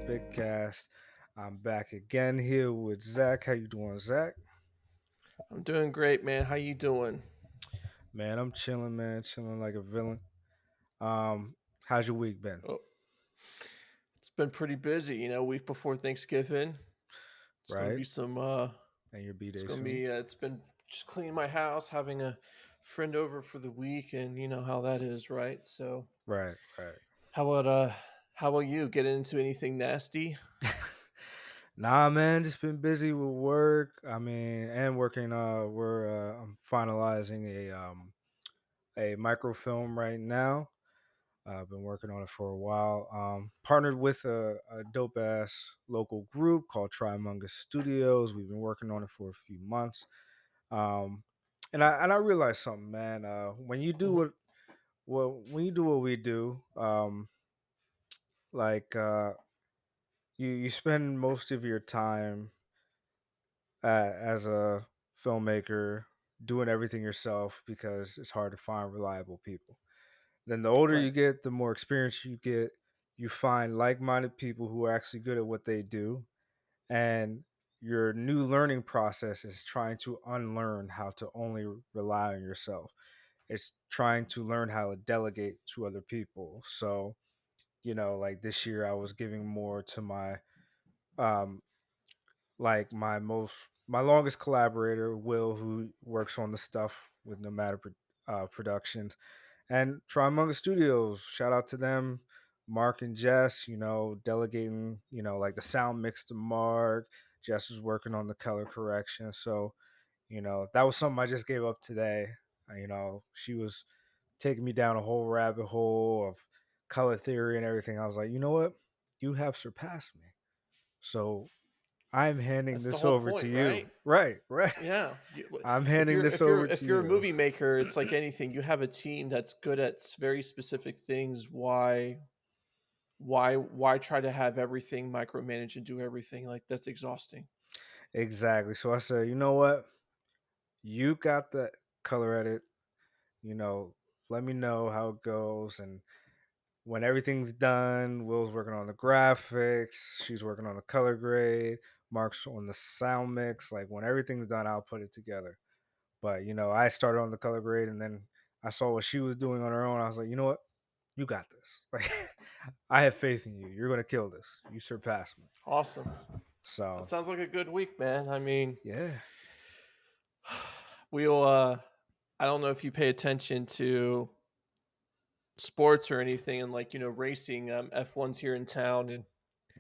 Bitcast. I'm back again here with Zach. How you doing, Zach? I'm doing great, man. How you doing? Man, I'm chilling, man, chilling like a villain. Um, how's your week been? Oh, it's been pretty busy. Week before Thanksgiving. It's gonna Right? be some. And your B It's day gonna soon? be. It's been just cleaning my house, having a friend over for the week, and you know how that is, right? So, Right, right. how about how about you? Get into anything nasty? Nah, man, just been busy with work. And working. I'm finalizing a microfilm right now. I've been working on it for a while. Partnered with a dope ass local group called Trilogies Studios. We've been working on it for a few months. Um, and I realized something, man. When you do Hmm. what we do, like you spend most of your time as a filmmaker doing everything yourself because it's hard to find reliable people. Then the older you Right. get, the more experience you get. You find like-minded people who are actually good at what they do, and your new learning process is trying to unlearn how to only rely on yourself. It's trying to learn how to delegate to other people. So, like this year I was giving more to um my longest collaborator, Will, who works on the stuff with Nomader Productions, and Trimonga Studios. Shout out to them, Mark and Jess. Delegating. Like the sound mix to Mark. Jess was working on the color correction. So that was something I just gave up today. She was taking me down a whole rabbit hole of color theory and everything. I was like, you know what? You have surpassed me. So I'm handing That's the this whole over to point, you. right? Right, right. Yeah. I'm If handing you're this if you're over to if you're a you. movie maker, it's like anything. You have a team that's good at very specific things. Why try to have everything micromanage and do everything? Like that's exhausting. Exactly. So I said, you know what? You got the color edit. You know, let me know how it goes. And when everything's done, Will's working on the graphics. She's working on the color grade. Mark's on the sound mix. Like when everything's done, I'll put it together. But I started on the color grade, and then I saw what she was doing on her own. I was like, you know what? You got this. Like, I have faith in you. You're gonna kill this. You surpass me. Awesome. That So sounds like a good week, man. I mean, yeah, we'll I don't know if you pay attention to sports or anything and like, racing. F1's here in town and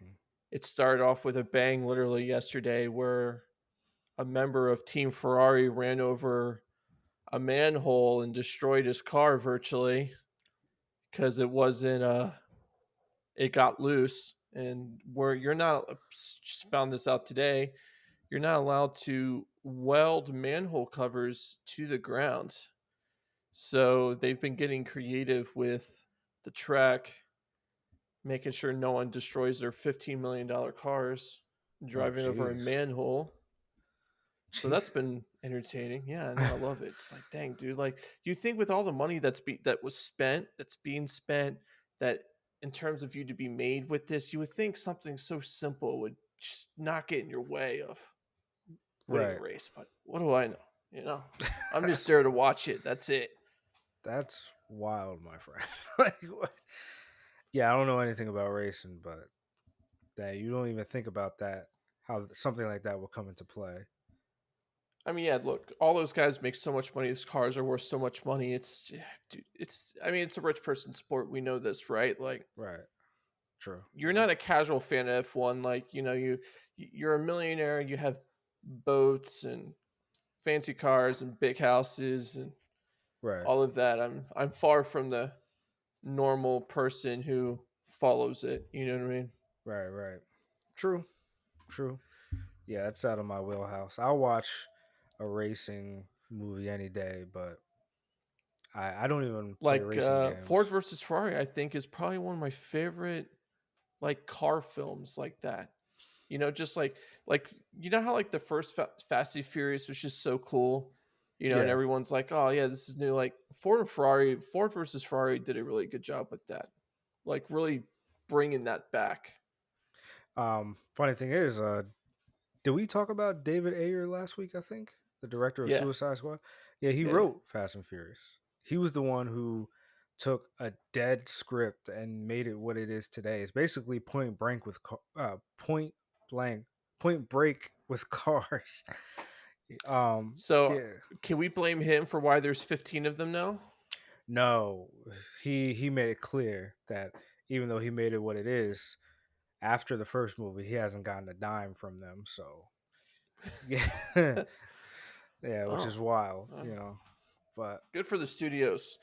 mm, it started off with a bang literally yesterday where a member of Team Ferrari ran over a manhole and destroyed his car virtually because it got loose and where you're not just found this out today, you're not allowed to weld manhole covers to the ground. So they've been getting creative with the track, making sure no one destroys their $15 million cars oh driving over a jeez, manhole. So jeez, that's been entertaining. Yeah, no, I love it. It's like, dang, dude. Like, you think with all the money that was spent, that's being spent, that in terms of you to be made with this, you would think something so simple would just not get in your way of winning a right. race. But what do I know? You know, I'm just that's there to watch it. That's it. that's wild, my friend. Like what? Yeah, I don't know anything about racing, but that you don't even think about that. How something like that will come into play. I mean, yeah, look, all those guys make so much money. These cars are worth so much money. It's, yeah, dude, I mean, it's a rich person sport. We know this, right? Like, Right. True. you're not a casual fan of F1. Like, you're a millionaire. You have boats and fancy cars and big houses and Right. all of that. I'm far from the normal person who follows it. You know what I mean? Right. Right. True. True. Yeah, that's out of my wheelhouse. I'll watch a racing movie any day, but I don't even play Like racing Ford games. versus Ferrari, I think is probably one of my favorite like car films like that. Just like how like the first Fast and Furious was just so cool, and Yeah. everyone's like, oh yeah, this is new. Like Ford versus Ferrari did a really good job with that, like really bringing that back. Funny thing is, did we talk about David Ayer last week? I think the director of Yeah, Suicide Squad. Yeah, he yeah. wrote Fast and Furious. He was the one who took a dead script and made it what it is today. It's basically point blank with blank point break with cars. So Yeah, can we blame him for why there's 15 of them now? no, he made it clear that even though he made it what it is, after the first movie, he hasn't gotten a dime from them. So yeah, yeah, which is Oh, wild, uh, But good for the studios.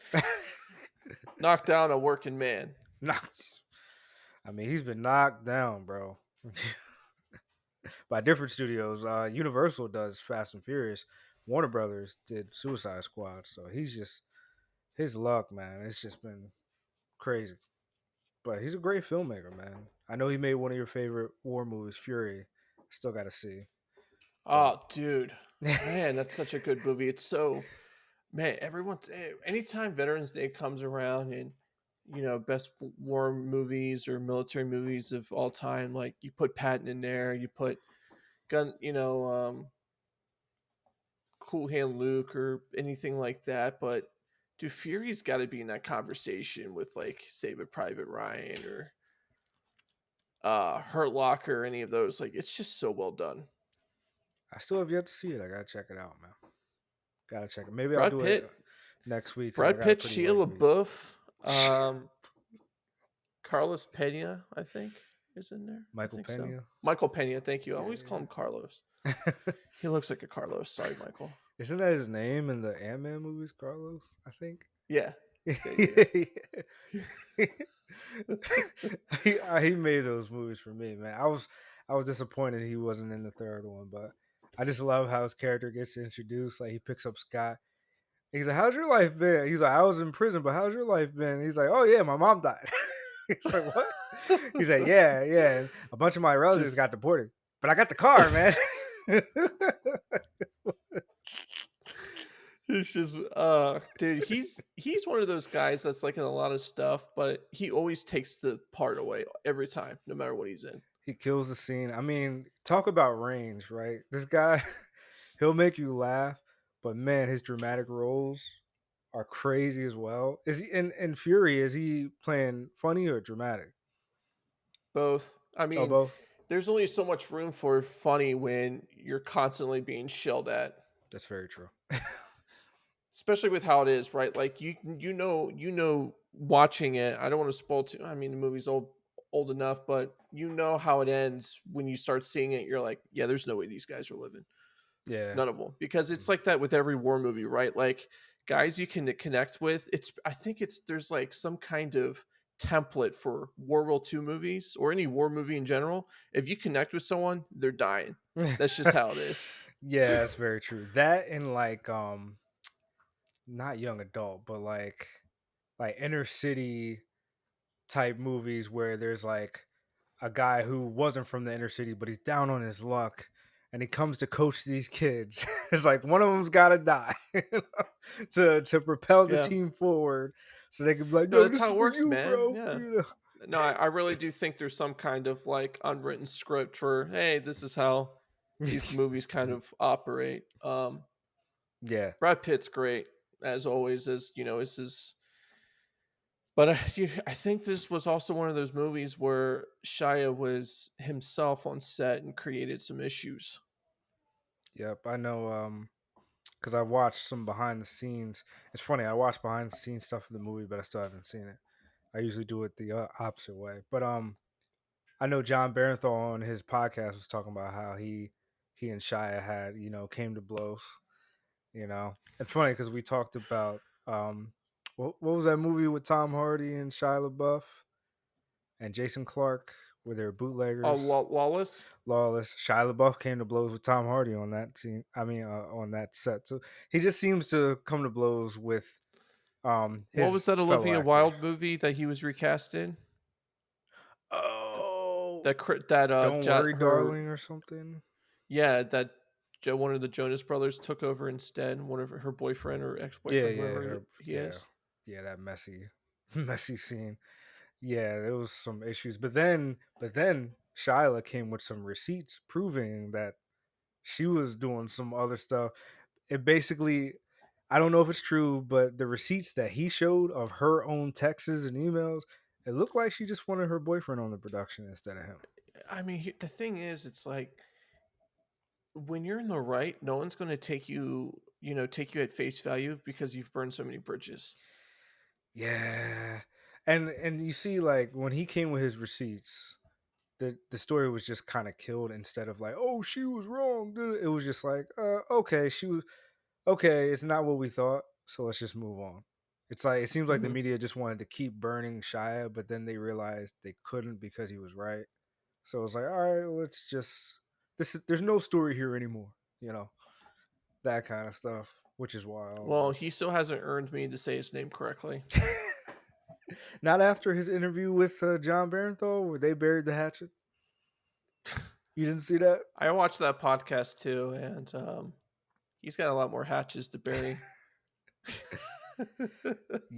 Knock down a working man. not, I mean, he's been knocked down, bro, by different studios. Universal does Fast and Furious. Warner Brothers did Suicide Squad. So he's just his luck, man. It's just been crazy. But he's a great filmmaker, man. I know he made one of your favorite war movies, Fury. Still got to see, but Oh, dude. Man, that's such a good movie. It's so man, anytime Veterans Day comes around and best war movies or military movies of all time, like you put Patton in there, you put Gun, Cool Hand Luke or anything like that, but dude, Fury's got to be in that conversation with like Saving Private Ryan or Hurt Locker or any of those. Like it's just so well done. I still have yet to see it. I gotta check it out, man. Gotta check it. Maybe I'll Brad do it Pitt, next week because I Brad got a Pitt, pretty Shia light week. LaBeouf, Carlos Pena, I think is in there. I Michael think so. Pena. Michael Pena, thank you. I always call Yeah. him Carlos. He looks like a Carlos. Sorry, Michael. Isn't that his name in the Ant Man movies, Carlos? I think. Yeah, yeah, yeah, he, he made those movies for me, man. I was disappointed he wasn't in the third one, but I just love how his character gets introduced. Like he picks up Scott. He's like, "How's your life been?" He's like, "I was in prison, but how's your life been?" He's like, "Oh yeah, my mom died." He's like, "What?" He's like, yeah. "Yeah, yeah. And a bunch of my relatives Just got deported, but I got the car, man." it's just dude, he's one of those guys that's like in a lot of stuff, but he always takes the part away every time, no matter what he's in. He kills the scene. I mean, talk about range, right? This guy, he'll make you laugh, but man, his dramatic roles are crazy as well. Is he in Fury? Is he playing funny or dramatic? Both. I Oh, mean, both. there's only so much room for funny when you're constantly being shelled at. That's very true. Especially with how it is, right? Like you know watching it, I don't want to spoil too. I mean, the movie's old enough, but you know how it ends when you start seeing it, you're like, yeah, there's no way these guys are living. Yeah. None of them. Because it's Mm. like that with every war movie, right? Like guys you can connect with. I think there's like some kind of template for World War II movies or any war movie in general. If you connect with someone, they're dying. That's just how it is. Yeah, that's very true. That and like not young adult, but like inner city type movies where there's like a guy who wasn't from the inner city, but he's down on his luck, and he comes to coach these kids. It's like one of them's got to die to propel the Yeah. team forward, so they can be like, No, "No, that's this how is it for works, you, man. bro." Yeah. No, I really do think there's some kind of like unwritten script for, hey, this is how these movies kind of operate. Yeah, Brad Pitt's great as always, as is his. But I think this was also one of those movies where Shia was himself on set and created some issues. yep. I know. Because I watched some behind the scenes. It's funny. I watched behind the scenes stuff of the movie, but I still haven't seen it. I usually do it the opposite way. But I know John Barenthal on his podcast was talking about how he and Shia had came to blows. It's funny because we talked about what was that movie with Tom Hardy and Shia LaBeouf and Jason Clarke where they're Oh, bootleggers. Lawless. Lawless. Shia LaBeouf came to blows with Tom Hardy on that scene. I mean, on that set. So he just seems to come to blows with What was his that fellow Olivia actors. Wilde movie that he was recast in? Oh, That don't worry, darling, or something. yeah, that one of the Jonas Brothers took over instead. One of her boyfriend or ex Yeah, boyfriend, yeah, whoever her, he yeah, is. yeah. That messy, messy scene. Yeah, there was some issues, but then Shyla came with some receipts proving that she was doing some other stuff. It basically, I don't know if it's true, but the receipts that he showed of her own texts and emails, it looked like she just wanted her boyfriend on the production instead of him. I mean, the thing is, it's like when you're in the right, no one's going to take you at face value because you've burned so many bridges. Yeah. And you see, like, when he came with his receipts, the story was just kind of killed instead of like, oh, she was wrong. It was just like, okay, she was okay, it's not what we thought, so let's just move on. It's like it seems like the Hmm. media just wanted to keep burning Shia, but then they realized they couldn't because he was right. So it's like, all right, let's just there's no story here anymore, you know, that kind of stuff, which is wild, Well, but he still hasn't earned me to say his name correctly. not after his interview with John Barenthal where they buried the hatchet. You didn't see that? I watched that podcast too, and he's got a lot more hatches to bury.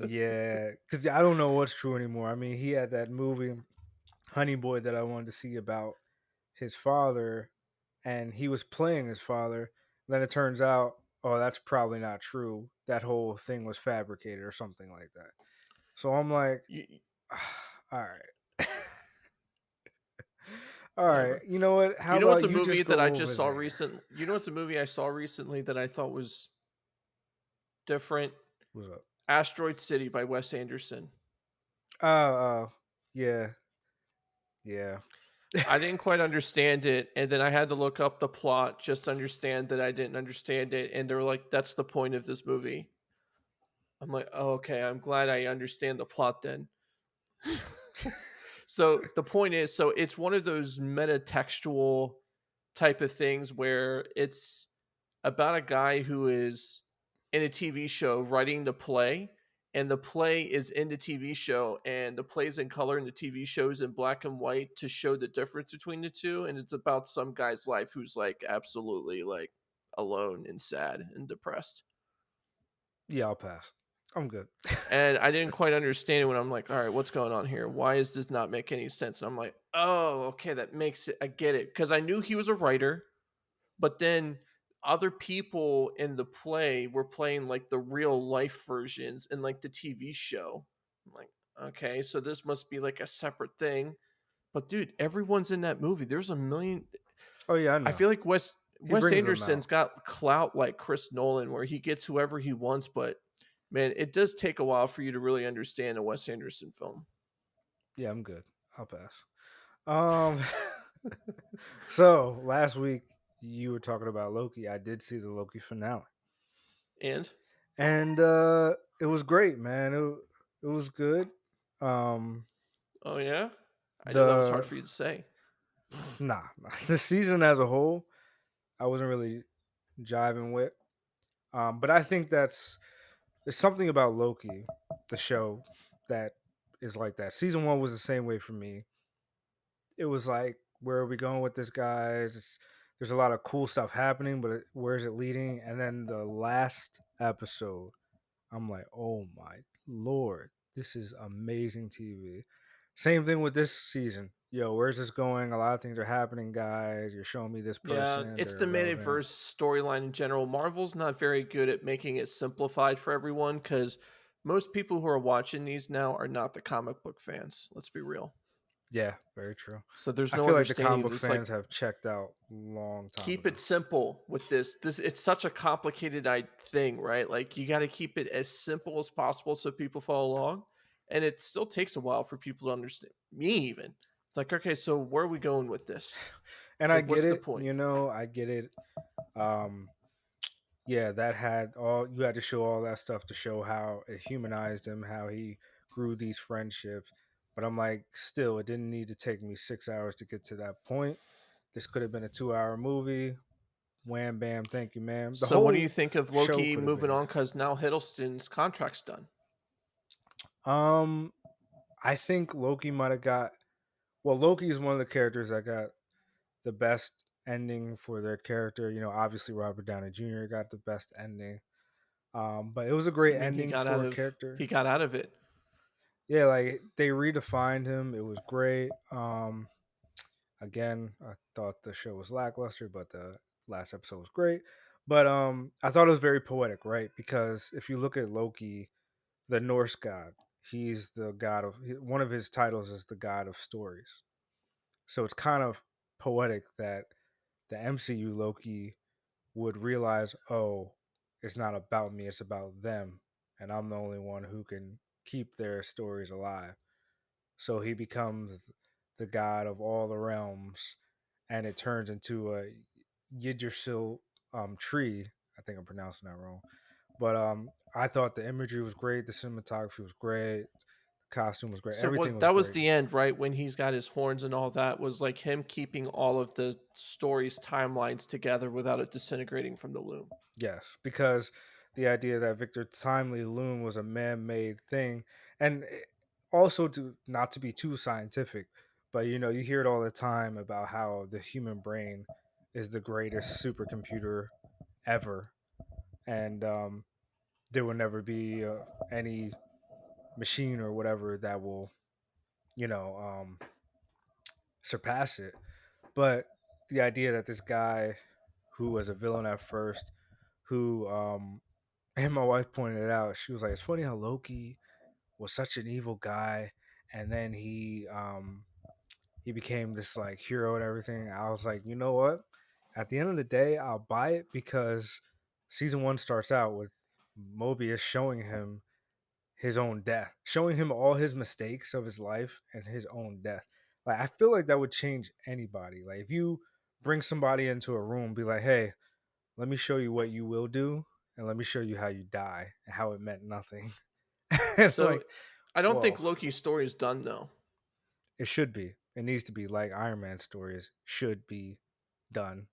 Yeah, because I don't know what's true anymore. I mean, he had that movie Honey Boy that I wanted to see about his father, and he was playing his father. Then it turns out, oh, that's probably not true. That whole thing was fabricated or something like that. So I'm like, You, all right, all right. whatever. You know what? How You know what's about a you movie just that I go over just saw there? recent? You know what's a movie I saw recently that I thought was different? What's up? Asteroid City by Wes Anderson. Oh, yeah, yeah. I didn't quite understand it, and then I had to look up the plot just to understand that I didn't understand it, and they were like, "That's the point of this movie." I'm like, "Oh, okay, I'm glad I understand the plot then." So the point is, so it's one of those meta-textual type of things where it's about a guy who is in a TV show writing the play, and the play is in the TV show, and the play's in color, and the TV show is in black and white to show the difference between the two. And it's about some guy's life who's like absolutely like alone and sad and depressed. Yeah, I'll pass. I'm good. And I didn't quite understand it when I'm like, all right, what's going on here? Why does this not make any sense? And I'm like, oh, okay, that makes it. I get it. Because I knew he was a writer. But then other people in the play were playing like the real life versions in like the TV show. I'm like, okay, so this must be like a separate thing. But dude, everyone's in that movie. There's a million. Oh yeah, I I know. feel like He Wes brings them Anderson's out. got clout like Chris Nolan, where he gets whoever he wants. But man, it does take a while for you to really understand a Wes Anderson film. Yeah, I'm good. I'll pass. Um, so last week you were talking about Loki. I did see the Loki finale, And and it was great, man. It was good. Um, oh yeah, I know that was hard the for you to say. nah, the season as a whole, I wasn't really jiving with. But I think there's something about Loki, the show, that is like that. Season one was the same way for me. It was like, where are we going with this, guys? There's a lot of cool stuff happening, but where is it leading? And then the last episode, I'm like, oh my lord, this is amazing TV. Same thing with this season. Yo, where's this going? A lot of things are happening, guys. You're showing me this Yeah, person, it's they're the irrelevant. metaverse storyline in general. Marvel's not very good at making it simplified for everyone because most people who are watching these now are not the comic book fans. Let's be real. Yeah, very true. So there's I no feel like the understanding comic of book this. Like, fans have checked out long time keep it ago. simple with this. This it's such a complicated thing, right? Like, you got to keep it as simple as possible so people follow along, and it still takes a while for people to understand. Me even. It's like, okay, so where are we going with this? And I Like, get what's the it, point? I get it. Um, yeah, that had all you had to show all that stuff to show how it humanized him, how he grew these friendships. But I'm like, still, it didn't need to take me 6 hours to get to that point. This could have been a 2 hour movie. Wham bam, thank you, ma'am. The So, what do you whole think of show Loki could have moving been on? Because now Hiddleston's contract's done. that. I think Loki might have got Loki is one of the characters that got the best ending for their character. Obviously Robert Downey Jr. got the best ending. But it was a I great mean, ending for a character. he got out of it. Yeah, like they redefined him. It was great. Again, I thought the show was lackluster, but the last episode was great. But I thought it was very poetic, right? Because if you look at Loki, the Norse god, he's the god of one of his titles is the god of stories. So it's kind of poetic that the MCU Loki would realize, oh, it's not about me, it's about them, and I'm the only one who can keep their stories alive. So he becomes the god of all the realms, and it turns into a Yggdrasil tree. I think I'm pronouncing that wrong, but I thought the imagery was great, the cinematography was great, the costume was great, So was everything was that was great. the end, right? When he's got his horns and all that was like him keeping all of the stories timelines together without it disintegrating from the loom. Yes, because the idea that Victor Timely Loom was a man-made thing, and also to not to be too scientific, but you hear it all the time about how the human brain is the greatest supercomputer ever, and there will never be any machine or whatever that will you know um, surpass it. But the idea that this guy who was a villain at first, who and my wife pointed it out. She was like, "It's funny how Loki was such an evil guy, and then he became this like hero and everything." I was like, you know what? At the end of the day, I'll buy it because season one starts out with Mobius showing him his own death, showing him all his mistakes of his life and his own death. Like I feel like that would change anybody. Like if you bring somebody into a room, be like, "Hey, let me show you what you will do, and let me show you how you die and how it meant nothing." And So like, I don't whoa, think Loki's story is done though. it should be. It needs to be like Iron Man stories should be done.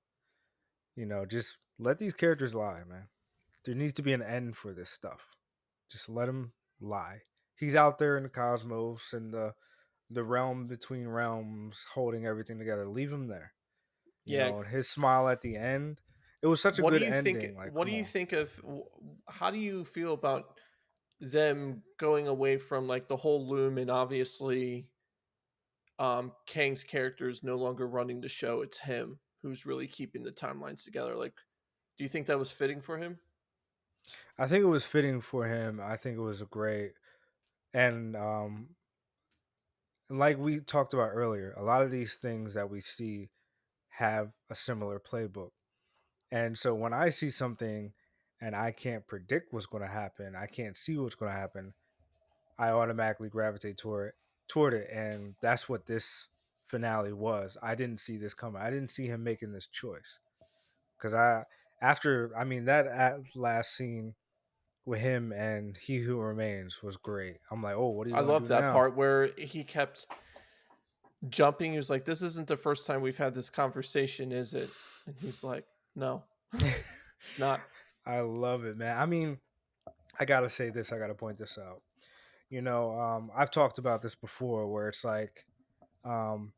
Just let these characters lie, man. There needs to be an end for this stuff. Just let him lie. He's out there in the cosmos and the realm between realms, holding everything together. Leave him there. Yeah. And his smile at the end. It was such a What do good you think? ending. Like, What do come you on. think of? How do you feel about them going away from like the whole loom and obviously Kang's character is no longer running the show. It's him who's really keeping the timelines together. Like, do you think that was fitting for him? I think it was fitting for him. I think it was a great and like we talked about earlier, a lot of these things that we see have a similar playbook. And so when I see something and I can't predict what's going to happen, I can't see what's going to happen, I automatically gravitate toward it, and that's what this finale was. I didn't see this coming. I didn't see him making this choice cuz I mean that last scene with him and He Who Remains was great. I'm like, "Oh, what are you I going to love do that now?" part where he kept jumping. He was like, "This isn't the first time we've had this conversation, is it?" And he's like, "No, it's not." I love it, man. I mean, I got to say this, I got to point this out. I've talked about this before where it's like um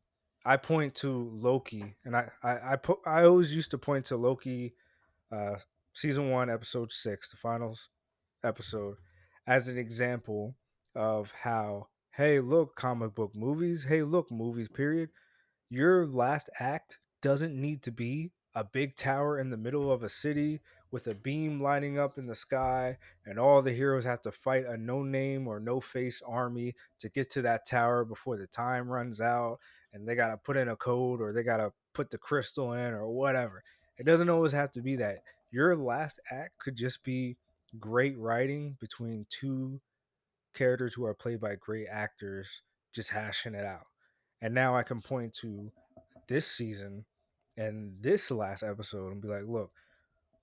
I point to Loki and I always used to point to Loki uh season 1 episode 6, the finals episode, as an example of how, hey, look, comic book movies, hey, look, movies period, your last act doesn't need to be a big tower in the middle of a city with a beam lining up in the sky, and all the heroes have to fight a no name or no face army to get to that tower before the time runs out. And they got to put in a code or they got to put the crystal in or whatever. It doesn't always have to be that. Your last act could just be great writing between two characters who are played by great actors just hashing it out. And now I can point to this season and this last episode and be like, look,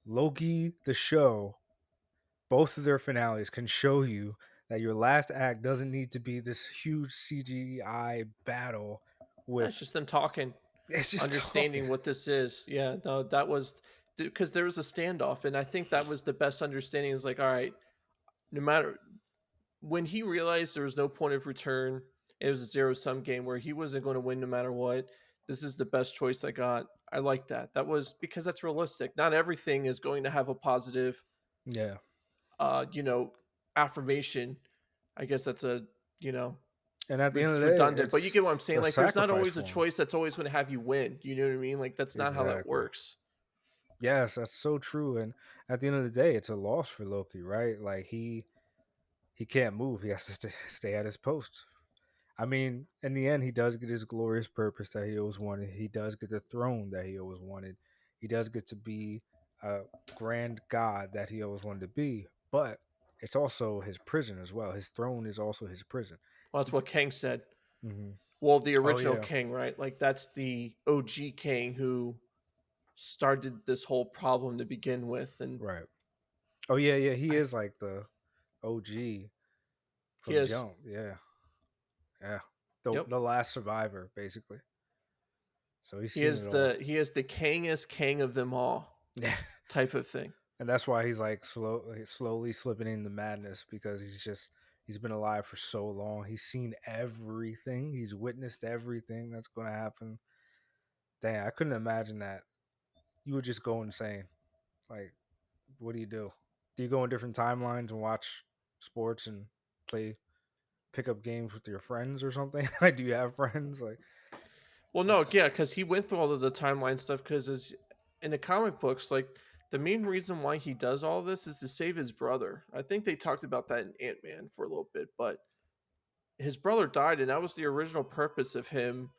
Loki, the show, both of their finales can show you that your last act doesn't need to be this huge CGI battle That's with just them talking, it's just talking. understanding what this is. Yeah, no, that was because there was a standoff, and I think that was the best understanding. Is like, all right, no matter when he realized there was no point of return, it was a zero sum game where he wasn't going to win no matter what. This is the best choice I got. I like that. That was because that's realistic. Not everything is going to have a positive, Yeah. you know, affirmation. I guess that's a, you know, And at the end of it's the day, redundant, but you it's get what I'm saying. a Like, there's not sacrifice always a for him. choice that's always going to have you win. You know what I mean? Like, that's not how that Exactly. works. Yes, that's so true. And at the end of the day, it's a loss for Loki, right? Like he can't move. He has to stay at his post. I mean, in the end, he does get his glorious purpose that he always wanted. He does get the throne that he always wanted. He does get to be a grand god that he always wanted to be. But it's also his prison as well. His throne is also his prison. Well, that's what Kang said. Hmm. Well, the Oh original yeah, Kang, right? Like, that's the OG Kang who started this whole problem to begin with, and right. Oh yeah, yeah. He I is like the OG he from has Jump. Yeah, yeah. yep, The last survivor, basically. So he's he seen is it all. the Kangest Kang of them all Yeah. type of thing. And that's why he's like slowly slipping into madness because he's been alive for so long. He's seen everything. He's witnessed everything that's going to happen. Dang, I couldn't imagine that. You would just go insane. Like, what do you do? Do you go in different timelines and watch sports and play pickup games with your friends or something? Like, do you have friends? Like, Well, no, yeah, because he went through all of the timeline stuff. Because in the comic books, like the main reason why he does all this is to save his brother. I think they talked about that in Ant Man for a little bit, but his brother died, and that was the original purpose of him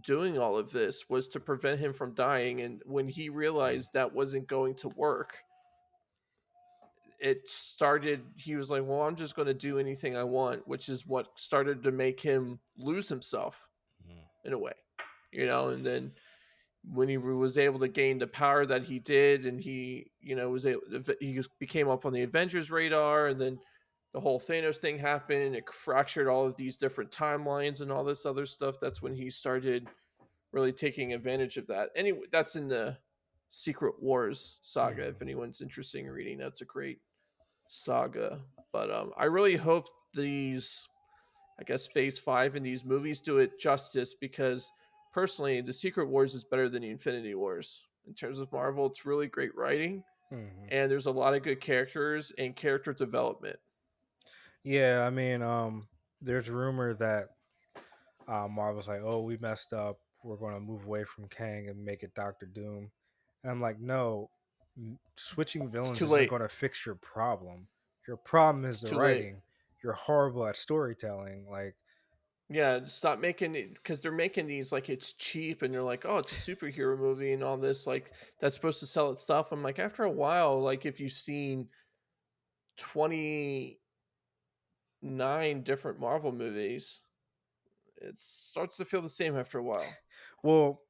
doing all of this was to prevent him from dying. And when he mm, realized that wasn't going to work, it started. He was like, "Well, I'm just going to do anything I want," which is what started to make him lose himself mm, in a way, And then when he was able to gain the power that he did, and he, was able, became up on the Avengers radar, and then the whole Thanos thing happened, and it fractured all of these different timelines and all this other stuff. That's when he started really taking advantage of that. Anyway, that's in the Secret Wars saga. If mm, anyone's interested in reading, that's a great saga. But I really hope these, I guess, Phase 5 in these movies do it justice because personally, the Secret Wars is better than the Infinity Wars. In terms of Marvel, it's really great writing mm. and there's a lot of good characters and character development. Yeah, I mean, there's rumor that Marvel's like, oh, we messed up. We're going to move away from Kang and make it Doctor Doom. And I'm like, no, switching It's villains too isn't late. going to fix your problem. Your problem is It's the too late. writing. You're horrible at storytelling. Like, Yeah, stop making it because they're making these like it's cheap and they're like, oh, it's a superhero movie and all this like that's supposed to sell its stuff. I'm like, after a while, like if you've seen 29 different Marvel movies, it starts to feel the same after a while. well,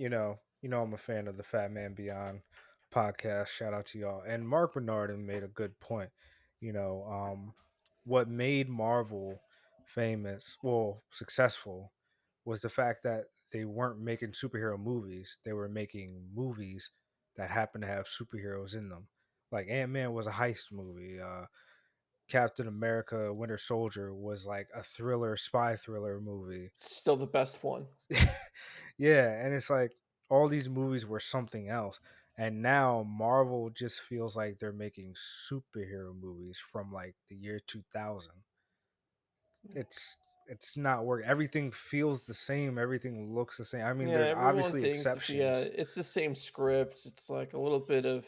I'm a fan of the Fat Man Beyond podcast. Shout out to y'all. And Mark Bernardin made a good point. You know, what made Marvel famous, well, successful, was the fact that they weren't making superhero movies. They were making movies that happened to have superheroes in them. Like Ant Man was a heist movie. Captain America: Winter Soldier was like a thriller, spy thriller movie. Still the best one. Yeah, and it's like all these movies were something else. And now Marvel just feels like they're making superhero movies from like the year 2000. It's it's not working. Everything feels the same. Everything looks the same. I mean, Yeah, there's everyone obviously thinks if yeah, exceptions. it's the same script. It's like a little bit of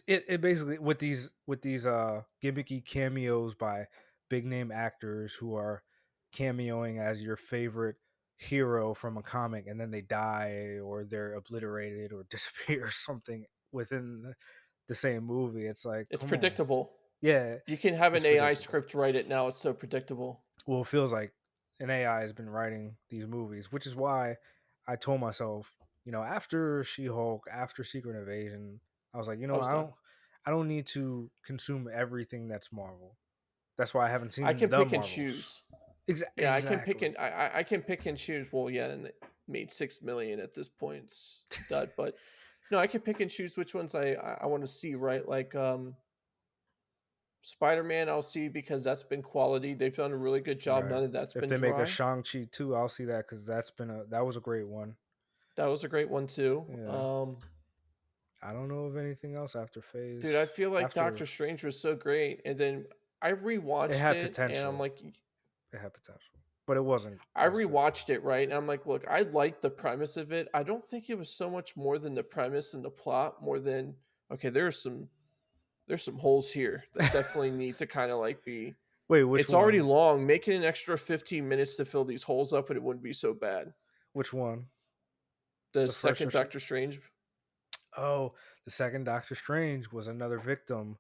It basically with these gimmicky cameos by big name actors who are cameoing as your favorite hero from a comic, and then they die or they're obliterated or disappear or something within the same movie. It's like, it's come on. predictable. Yeah, You can have it's an AI predictable. script write it now. It's so predictable. Well, it feels like an AI has been writing these movies, which is why I told myself, after She-Hulk, after Secret Invasion, I was like, I was done. I don't need to consume everything that's Marvel. That's why I haven't I seen can the pick and Marvels. choose. Yeah, I can pick Exactly. and I can pick and choose. Well, yeah, and it made 6 million at this point. It's dud, but no, I can pick and choose which ones I want to see. Right, like Spider Man, I'll see because that's been quality. They've done a really good job. Right. None of that's If been they make a dry. Shang-Chi too, I'll see that because that was a great one. That was a great one too. Yeah. I don't know of anything else Dude, I feel like after Doctor Strange was so great, and then I it rewatched had it, and I'm potential. like, It had potential. but it wasn't I as good. rewatched it, right, and I'm like, "Look, I like the premise of it." I don't think it was so much more than the premise and the plot more than, "Okay, there's some holes here that definitely need to kinda, like, be." Wait, which It's already one? long, make it an extra 15 minutes to fill these holes up, and it wouldn't be so bad. Which one? The The first or second second? Doctor Strange. Oh, the second Doctor Strange was another victim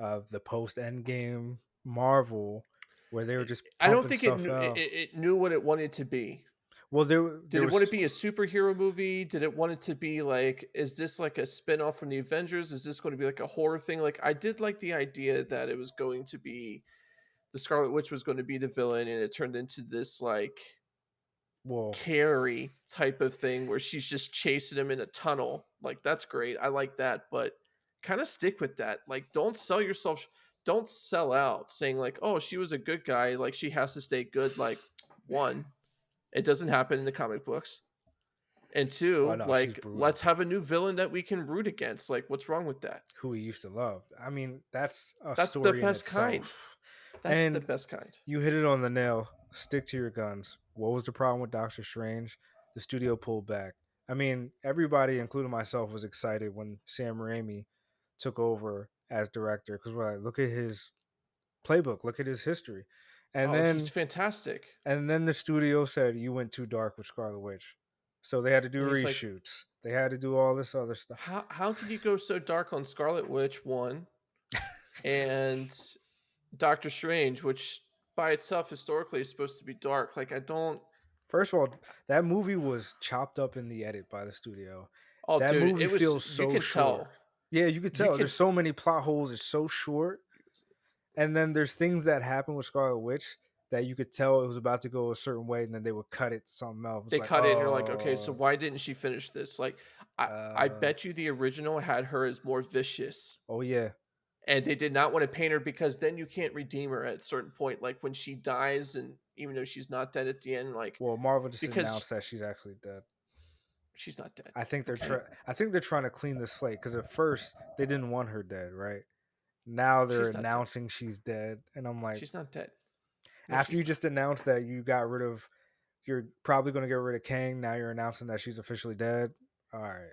of the post Endgame Marvel, where they were just I don't pumping think it stuff knew out. it knew what it wanted to be. Well, Did there it want was to be a superhero movie? Did it want it to be like, is this like a spin-off from the Avengers? Is this going to be like a horror thing? Like, I did like the idea that it was going to be the Scarlet Witch was going to be the villain, and it turned into this like well, Carrie type of thing where she's just chasing him in a tunnel. Like, that's great. I like that, but kind of stick with that. Like, don't sell out saying like, oh, she was a good guy. Like, she has to stay good. Like, one, it doesn't happen in the comic books. And well, two, no, she's like, brutal. let's have a new villain that we can root against. Like, what's wrong with that? Who he used to love. I mean, that's a That's the story in best kind. itself. That's the And best kind. you hit it on the nail. Stick to your guns. What was the problem with Doctor Strange? The studio pulled back. I mean, everybody, including myself, was excited when Sam Raimi took over as director because we're like, look at his playbook, look at his history, and Oh, he's then fantastic. the studio said you went too dark with Scarlet Witch, so they had to do And he's like, reshoots. They had to do all this other stuff. how could you go so dark on Scarlet Witch, one, and Doctor Strange, which by itself historically is supposed to be dark? Like, I don't. First of all, that movie was chopped up in the edit by the studio. Oh, That dude, movie it was. feels You so can short. tell. Yeah, you could You tell. can. There's so many plot holes. It's so short. And then there's things that happen with Scarlet Witch that you could tell it was about to go a certain way, and then they would cut it to something else. It's They like, cut it, and you're like, okay, so oh, why didn't she finish this? Like, I uh, bet you the original had her as more vicious. oh yeah. And they did not want to paint her because then you can't redeem her at a certain point. Like when she dies, and even though she's not dead at the end, like Well, Marvel just because announced that she's actually dead. she's not dead. I think they're Okay. trying. I think they're trying to clean the slate because at first they didn't want her dead, right? Now they're She's not dead. announcing she's dead, and I'm like, She's not dead. No, after she's you not. just announced that you got rid of, you're probably going to get rid of Kang. Now you're announcing that she's officially dead. All right,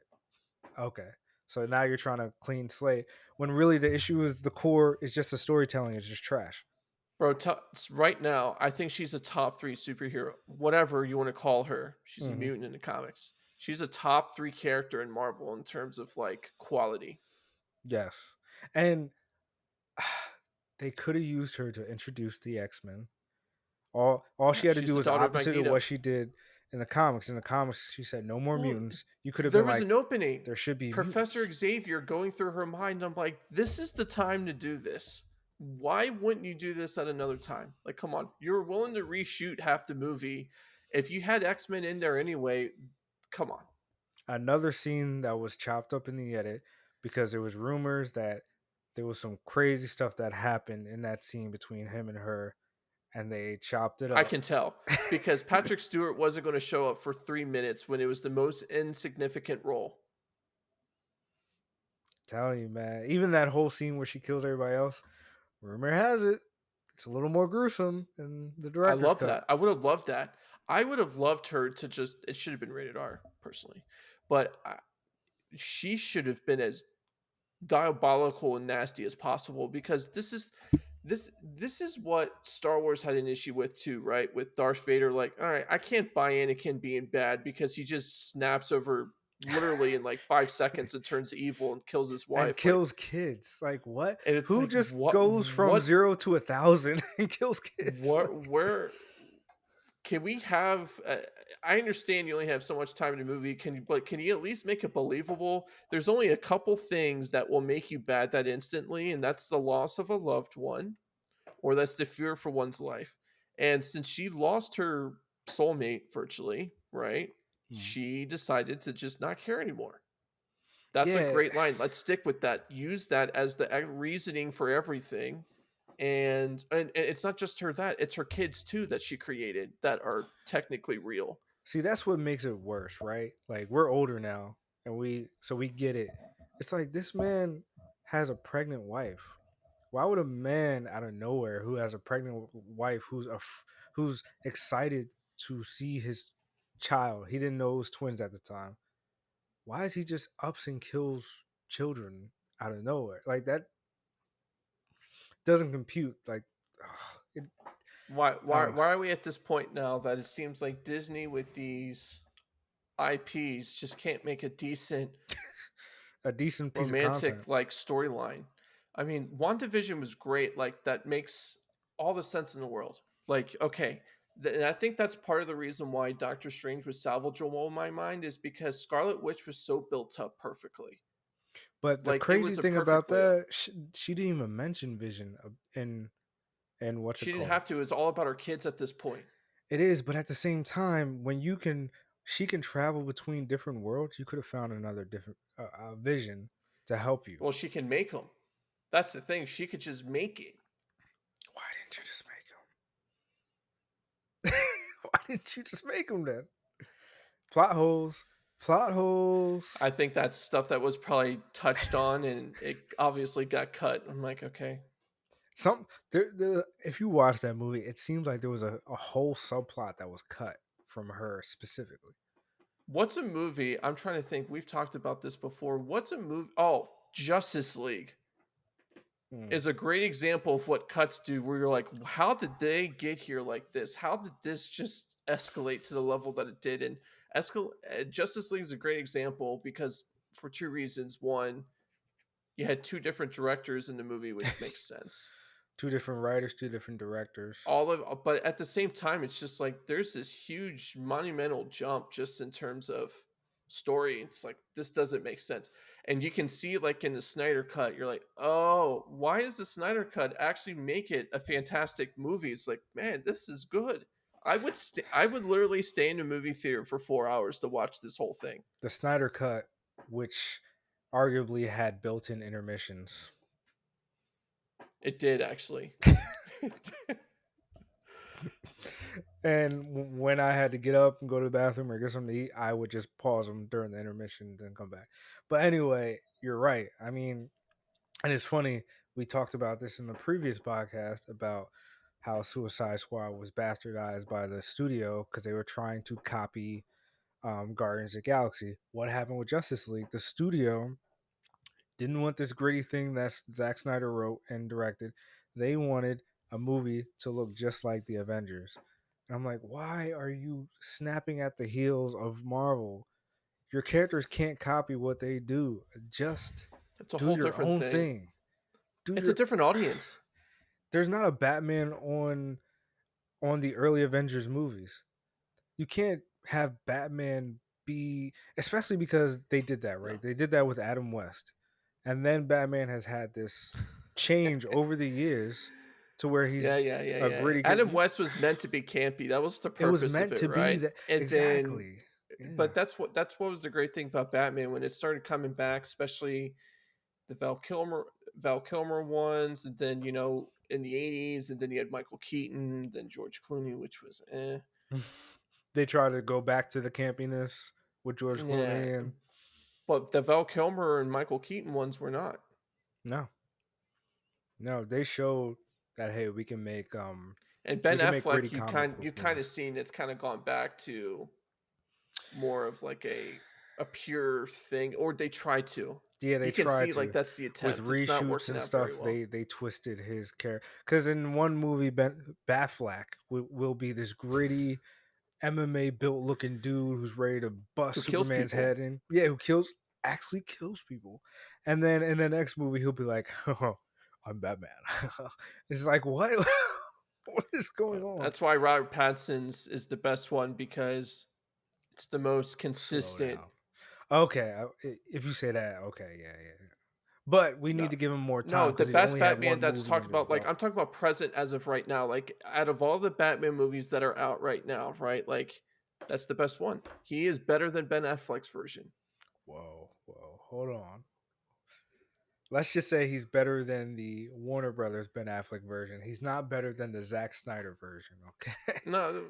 okay. So now you're trying to clean slate when really the issue is the core is just the storytelling is just trash. Bro, right now, I think she's a top three superhero, whatever you want to call her. She's a Hmm. mutant in the comics. She's a top three character in Marvel in terms of like quality. Yes, and they could have used her to introduce the X Men. All Yeah, she had to she's do the was daughter of opposite of what Magneto. she did in the comics. In the comics, she said no more Well, mutants. You could have there been was like, an opening. there should be mutants. Professor Xavier going through her mind. I'm like, this is the time to do this. Why wouldn't you do this at another time? Like, come on. You're willing to reshoot half the movie. If you had X-Men in there anyway, come on. Another scene that was chopped up in the edit because there was rumors that there was some crazy stuff that happened in that scene between him and her, and they chopped it I up. can tell because Patrick Stewart wasn't going to show up for 3 minutes when it was the most insignificant role. Telling you, man. Even that whole scene where she kills everybody else, rumor has it, it's a little more gruesome in the I director's love cut. that. I would have loved that. I would have loved her to just, it should have been rated R personally, but she should have been as diabolical and nasty as possible because this is what Star Wars had an issue with too, right? With Darth Vader, like, all right, I can't buy Anakin being bad because he just snaps over literally in like 5 seconds and turns evil and kills his And wife. Like, kills kids. Like what? and it's Who like, just goes from what, 0 to 1,000 and kills kids? what, Like, where can we have? I understand you only have so much time in a movie. Can you at least make it believable? There's only a couple things that will make you bad that instantly, and that's the loss of a loved one, or that's the fear for one's life. And since she lost her soulmate virtually, right? hmm. She decided to just not care anymore. That's a Yeah. great line. Let's stick with that. Use that as the reasoning for everything. And it's not just her that, it's her kids too that she created that are technically real. See, that's what makes it worse, right? Like we're older now, and we get it. It's like this man has a pregnant wife. Why would a man out of nowhere who has a pregnant wife who's who's excited to see his child. He didn't know it was twins at the time. Why is he just ups and kills children out of nowhere? Like that doesn't compute. Like it, Why I why don't know. why are we at this point now that it seems like Disney with these IPs just can't make a decent A decent piece of content. romantic like storyline? I mean, WandaVision was great. Like that makes all the sense in the world. Like, okay, and I think that's part of the reason why Doctor Strange was salvageable in my mind is because Scarlet Witch was so built up perfectly. But the Like it crazy was a thing about perfect layout. that, she didn't even mention Vision in what's it She didn't called? have to. It was all about her kids at this point. It is, but at the same time, when she can travel between different worlds. You could have found another different Vision to help you. Well, she can make them. That's the thing. She could just make it. Why didn't you just make him? Why didn't you just make him then? Plot holes. Plot holes. I think that's stuff that was probably touched on and it obviously got cut. I'm like, okay. Some if you watch that movie, it seems like there was a whole subplot that was cut from her specifically. What's a movie? I'm trying to think. We've talked about this before. What's a movie? Oh, Justice League Mm. is a great example of what cuts do, where you're like, how did they get here like this? How did this just escalate to the level that it did? And Justice League is a great example because for two reasons. One, you had two different directors in the movie, which makes sense. Two different writers, two different directors. All of But at the same time, it's just like there's this huge monumental jump just in terms of story. It's like this doesn't make sense. And you can see like in the Snyder cut, you're like, oh, why does the Snyder cut actually make it a fantastic movie? It's like, man, this is good. I would literally stay in a movie theater for 4 hours to watch this whole thing. The Snyder cut, which arguably had built-in intermissions. It did actually. And when I had to get up and go to the bathroom or get something to eat, I would just pause them during the intermissions and come back. But anyway, you're right. I mean, and it's funny, we talked about this in the previous podcast about how Suicide Squad was bastardized by the studio because they were trying to copy Guardians of the Galaxy. What happened with Justice League? The studio didn't want this gritty thing that Zack Snyder wrote and directed. They wanted a movie to look just like the Avengers. And I'm like, why are you snapping at the heels of Marvel? Your characters can't copy what they do. Just It's a do whole your different own thing. thing. Do It's a your different audience. There's not a Batman on the early Avengers movies. You can't have Batman be, especially because they did that, right? No. They did that with Adam West. And then Batman has had this change over the years to where Yeah, he's yeah, yeah, a yeah. gritty Adam West was meant to be campy. That was the it was purpose of meant it, to be right? that And then exactly. Yeah. but that's what was the great thing about Batman when it started coming back, especially the Val Kilmer ones, and then in the '80s, and then you had Michael Keaton, then George Clooney, which was They try to go back to the campiness with George yeah. Clooney and But the Val Kilmer and Michael Keaton ones were not. no. No, they showed that hey, And we Ben can make gritty Affleck, comic book you kind of movies. seen it's kind of gone back to more of like a pure thing, or they try to. Yeah, they You can tried see like to. that's the With attempt. It's not reshoots working and out very stuff, well. they twisted his character. Because in one movie, Batflack will be this gritty MMA built looking dude who's ready to bust Who kills Superman's people? head in. Yeah, who actually kills people. And then in the next movie, he'll be like, "Oh, I'm Batman." It's like what? What is going on? That's why Robert Pattinson's is the best one because it's the most Slow consistent. down. Okay, if you say that, okay, yeah, yeah. Yeah. But we need No, to give him more time no, the because he's best only had Batman one that's movie talked under his about, like belt. I'm talking about present as of right now. Like out of all the Batman movies that are out right now, right? Like that's the best one. He is better than Ben Affleck's version. Whoa, whoa, hold on. Let's just say he's better than the Warner Brothers Ben Affleck version. He's not better than the Zack Snyder version. Okay, No,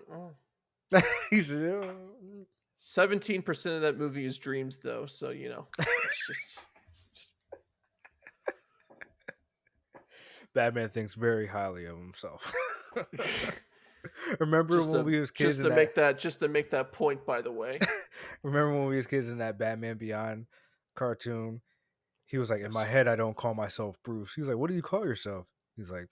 he's 17% of that movie is dreams, though. So it's just Batman thinks very highly of himself. Remember when we was kids in that Just to make that point, by the way. remember when we was kids in that Batman Beyond cartoon? He was like, "In my Yes. head, I don't call myself Bruce." He was like, "What do you call yourself?" He's like,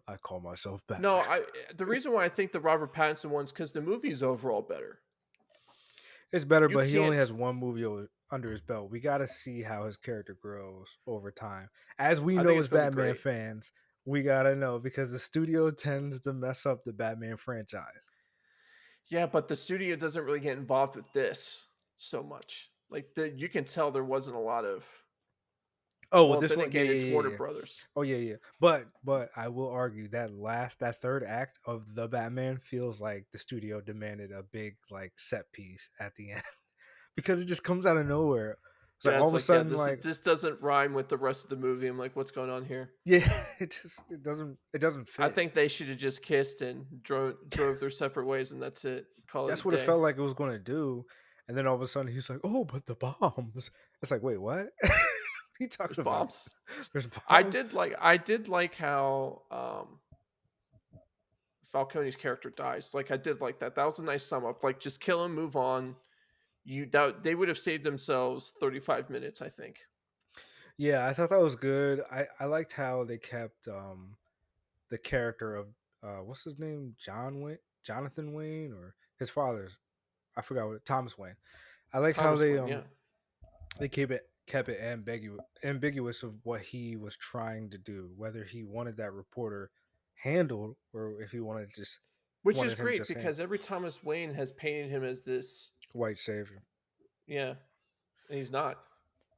"I call myself No, Batman." the reason why I think the Robert Pattinson one's because the movie is overall better. It's better, You but he only can't has one movie under his belt. We got to see how his character grows over time. As we I think know it's as gonna be Batman great. fans, we got to know because the studio tends to mess up the Batman franchise. Yeah, but the studio doesn't really get involved with this so much. Like, you can tell there wasn't a lot of Oh, well, well, this then one, yeah, again, yeah, it's yeah, Warner yeah. Brothers. Oh, yeah, yeah. But I will argue that third act of the Batman feels like the studio demanded a big like set piece at the end because it just comes out of nowhere. It's like Yeah, all it's of a like, yeah, sudden, like this doesn't rhyme with the rest of the movie. I'm like, what's going on here? yeah, it doesn't I fit. think they should have just kissed and drove their separate ways, and that's it. Call it a That's what it day. felt like it was going to do. And then all of a sudden he's like, "Oh, but the bombs." It's like, "Wait, what?" What are you There's talking about? bombs. There's bombs? I did like how Falcone's character dies. Like I did like that. That was a nice sum up. Like just kill him, move on. You that they would have saved themselves 35 minutes, I think. Yeah, I thought that was good. I liked how they kept the character of what's his name? Jonathan Wayne or his father's I forgot what Thomas Wayne. I like how Thomas Wayne, yeah. they kept it ambiguous of what he was trying to do, whether he wanted that reporter handled or if he Which is wanted him great just handled. because every Thomas Wayne has painted him as this, White savior. yeah, and he's not.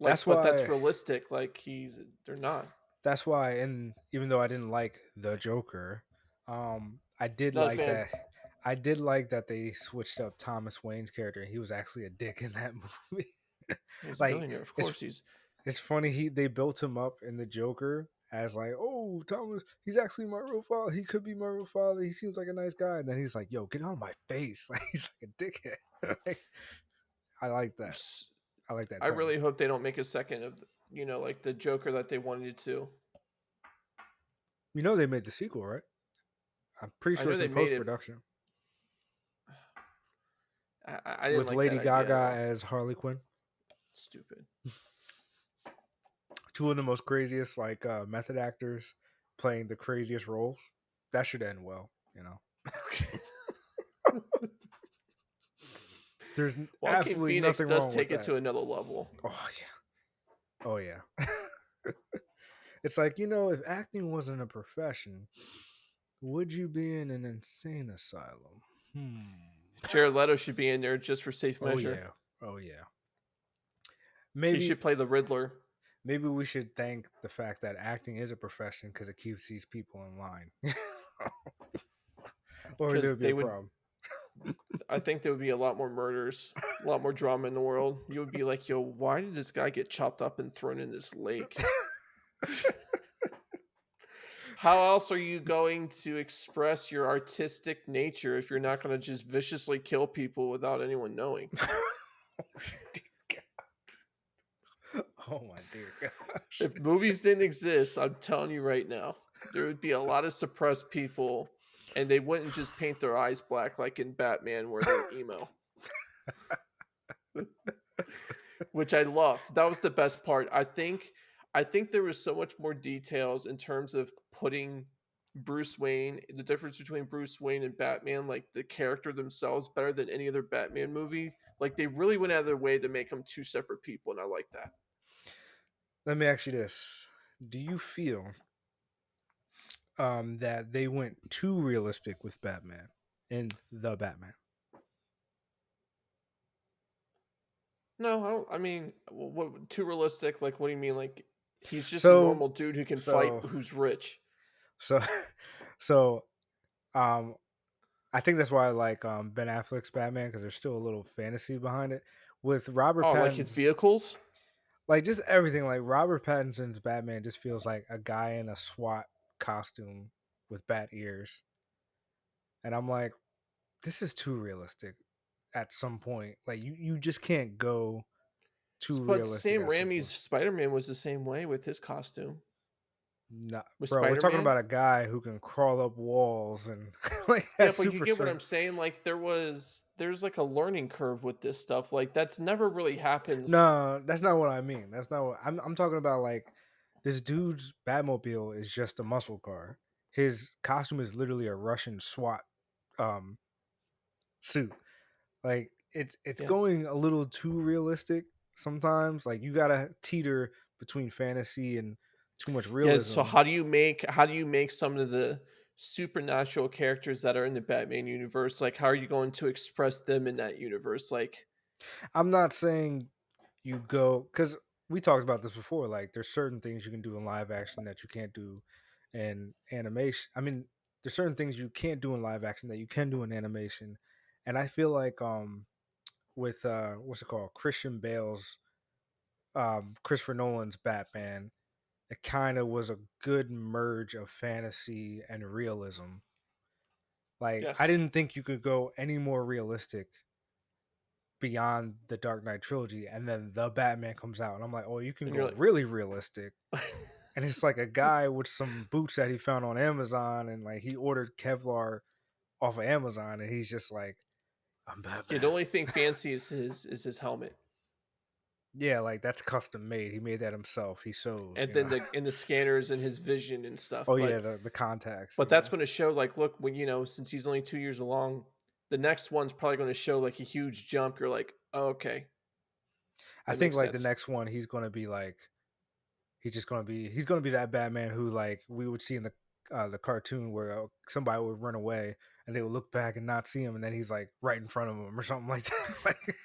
That's Like, but that's why realistic. Like they're not. and even though I didn't like the Joker, I did Not a like fan. that. I did like that they switched up Thomas Wayne's character. He was actually a dick in that movie. He's a Like billionaire, of it's course. He's it's funny they built him up in the Joker as like, oh, Thomas, he's actually my real father. He could be my real father. He seems like a nice guy. And then he's like, yo, get out of my face. Like he's like a dickhead. Like, I like that. I like that I tone. really hope they don't make a second of like the Joker that they wanted to. You know they made the sequel, right? I'm pretty I sure know it's they in made post it. production I didn't with like that Lady idea at Gaga all. as Harley Quinn. Stupid. Two of the most craziest like method actors playing the craziest roles. That should end well, you know. There's Joaquin absolutely Phoenix nothing does wrong with take it that. to another level. Oh yeah. Oh yeah. It's like, if acting wasn't a profession, would you be in an insane asylum? Hmm. Jared Leto should be in there just for safe Oh measure. yeah. Oh yeah. He Maybe should play the Riddler maybe we should thank the fact that acting is a profession because it keeps these people in line. Or there because would be a they would. problem. I think there would be a lot more murders, a lot more drama in the world. You would be like, yo, why did this guy get chopped up and thrown in this lake? How else are you going to express your artistic nature if you're not going to just viciously kill people without anyone knowing? Oh my dear gosh. If movies didn't exist, I'm telling you right now, there would be a lot of suppressed people and they wouldn't just paint their eyes black like in Batman where they're emo, which I loved. That was the best part. I think there was so much more details in terms of putting Bruce Wayne, the difference between Bruce Wayne and Batman, like the character themselves better than any other Batman movie. Like they really went out of their way to make them two separate people and I like that. Let me ask you this. Do you feel that they went too realistic with Batman in the Batman? No, I mean, what too realistic? Like, what do you mean? Like, he's just a So normal dude who can fight, so who's rich. so so um I think that's why I like Ben Affleck's Batman because there's still a little fantasy behind it. With Robert Oh, like his Pattinson, vehicles? like just everything, like Robert Pattinson's Batman just feels like a guy in a SWAT costume with bat ears. And I'm like, this is too realistic at some point. Like you just can't go too But realistic Sam at some Raimi's point. Spider Man was the same way with his costume. Nah, with bro, we're talking Spider-Man. about a guy who can crawl up walls and like Yeah, has but you super get what I'm strength. saying? Like there's like a learning curve with this stuff. Like that's never really happened. No, that's not what I mean. That's not what I'm talking about. Like this dude's Batmobile is just a muscle car. His costume is literally a Russian SWAT um suit. Like it's Yeah. going a little too realistic sometimes. Like you gotta teeter between fantasy and too much Yeah, so realism. how do you make some of the supernatural characters that are in the Batman universe, like, how are you going to express them in that universe? Like, I'm not saying you go because we talked about this before. Like there's certain things you can do in live action that you can't do in animation. I mean, there's certain things you can't do in live action that you can do in animation. And I feel like with what's it called? Christian Bale's Christopher Nolan's Batman, it kind of was a good merge of fantasy and realism. Like I yes. didn't think you could go any more realistic beyond the Dark Knight trilogy, and then the Batman comes out, and I'm like, oh, you can And go you're like really realistic. And it's like a guy with some boots that he found on Amazon, and like he ordered Kevlar off of Amazon, and he's just like, I'm yeah, the Batman. only thing fancy is his helmet. Yeah, like that's custom made. He made that himself. He sews, And you then know. the scanners and his vision and stuff, Oh yeah, the contacts. but that's Yeah, gonna show, like, look, when, since he's only 2 years along, the next one's probably gonna show, like, a huge jump. You're like, "Oh, okay, I that think makes like the sense." next one, he's gonna be like he's gonna be that Batman who like we would see in the cartoon where somebody would run away and they would look back and not see him, and then he's like right in front of him or something like that. Like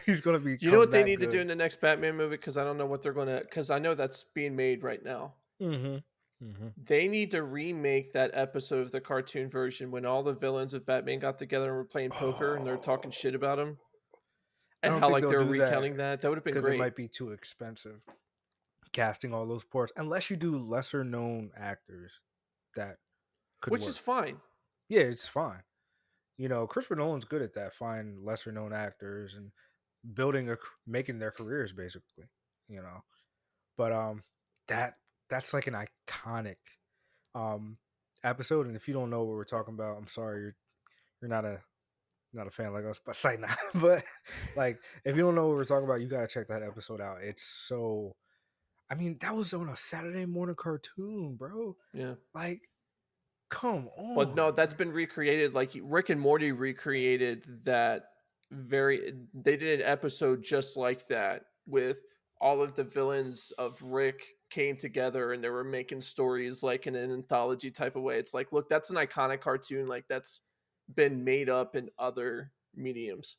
he's gonna You know become what they that need to do good. in the next Batman movie? Because I don't know what they're gonna. Because I know that's being made right now. Hmm. Hmm. They need to remake that episode of the cartoon version when all the villains of Batman got together and were playing poker and they're talking shit Oh, about him, I and don't how, think like, they'll they were do that recounting that. That would have been because it great. might be too expensive casting all those parts unless you do lesser known actors that could Which is work. fine. Yeah, it's fine. You know, Christopher Nolan's good at that, find lesser known actors and making their careers basically. You know, but that that's like an iconic um episode. And if you don't know what we're talking about, I'm sorry, you're not a fan like us, but say not. But like, if you don't know what we're talking about, you gotta check that episode out. It's so. I mean, that was on a Saturday morning cartoon, bro. Yeah. Like, come But no, on. that's been recreated. Like, Rick and Morty recreated that they did an episode just like that with all of the villains of Rick came together and they were making stories like in an anthology type of way. It's like, look, that's an iconic cartoon. Like, that's been made up in other mediums.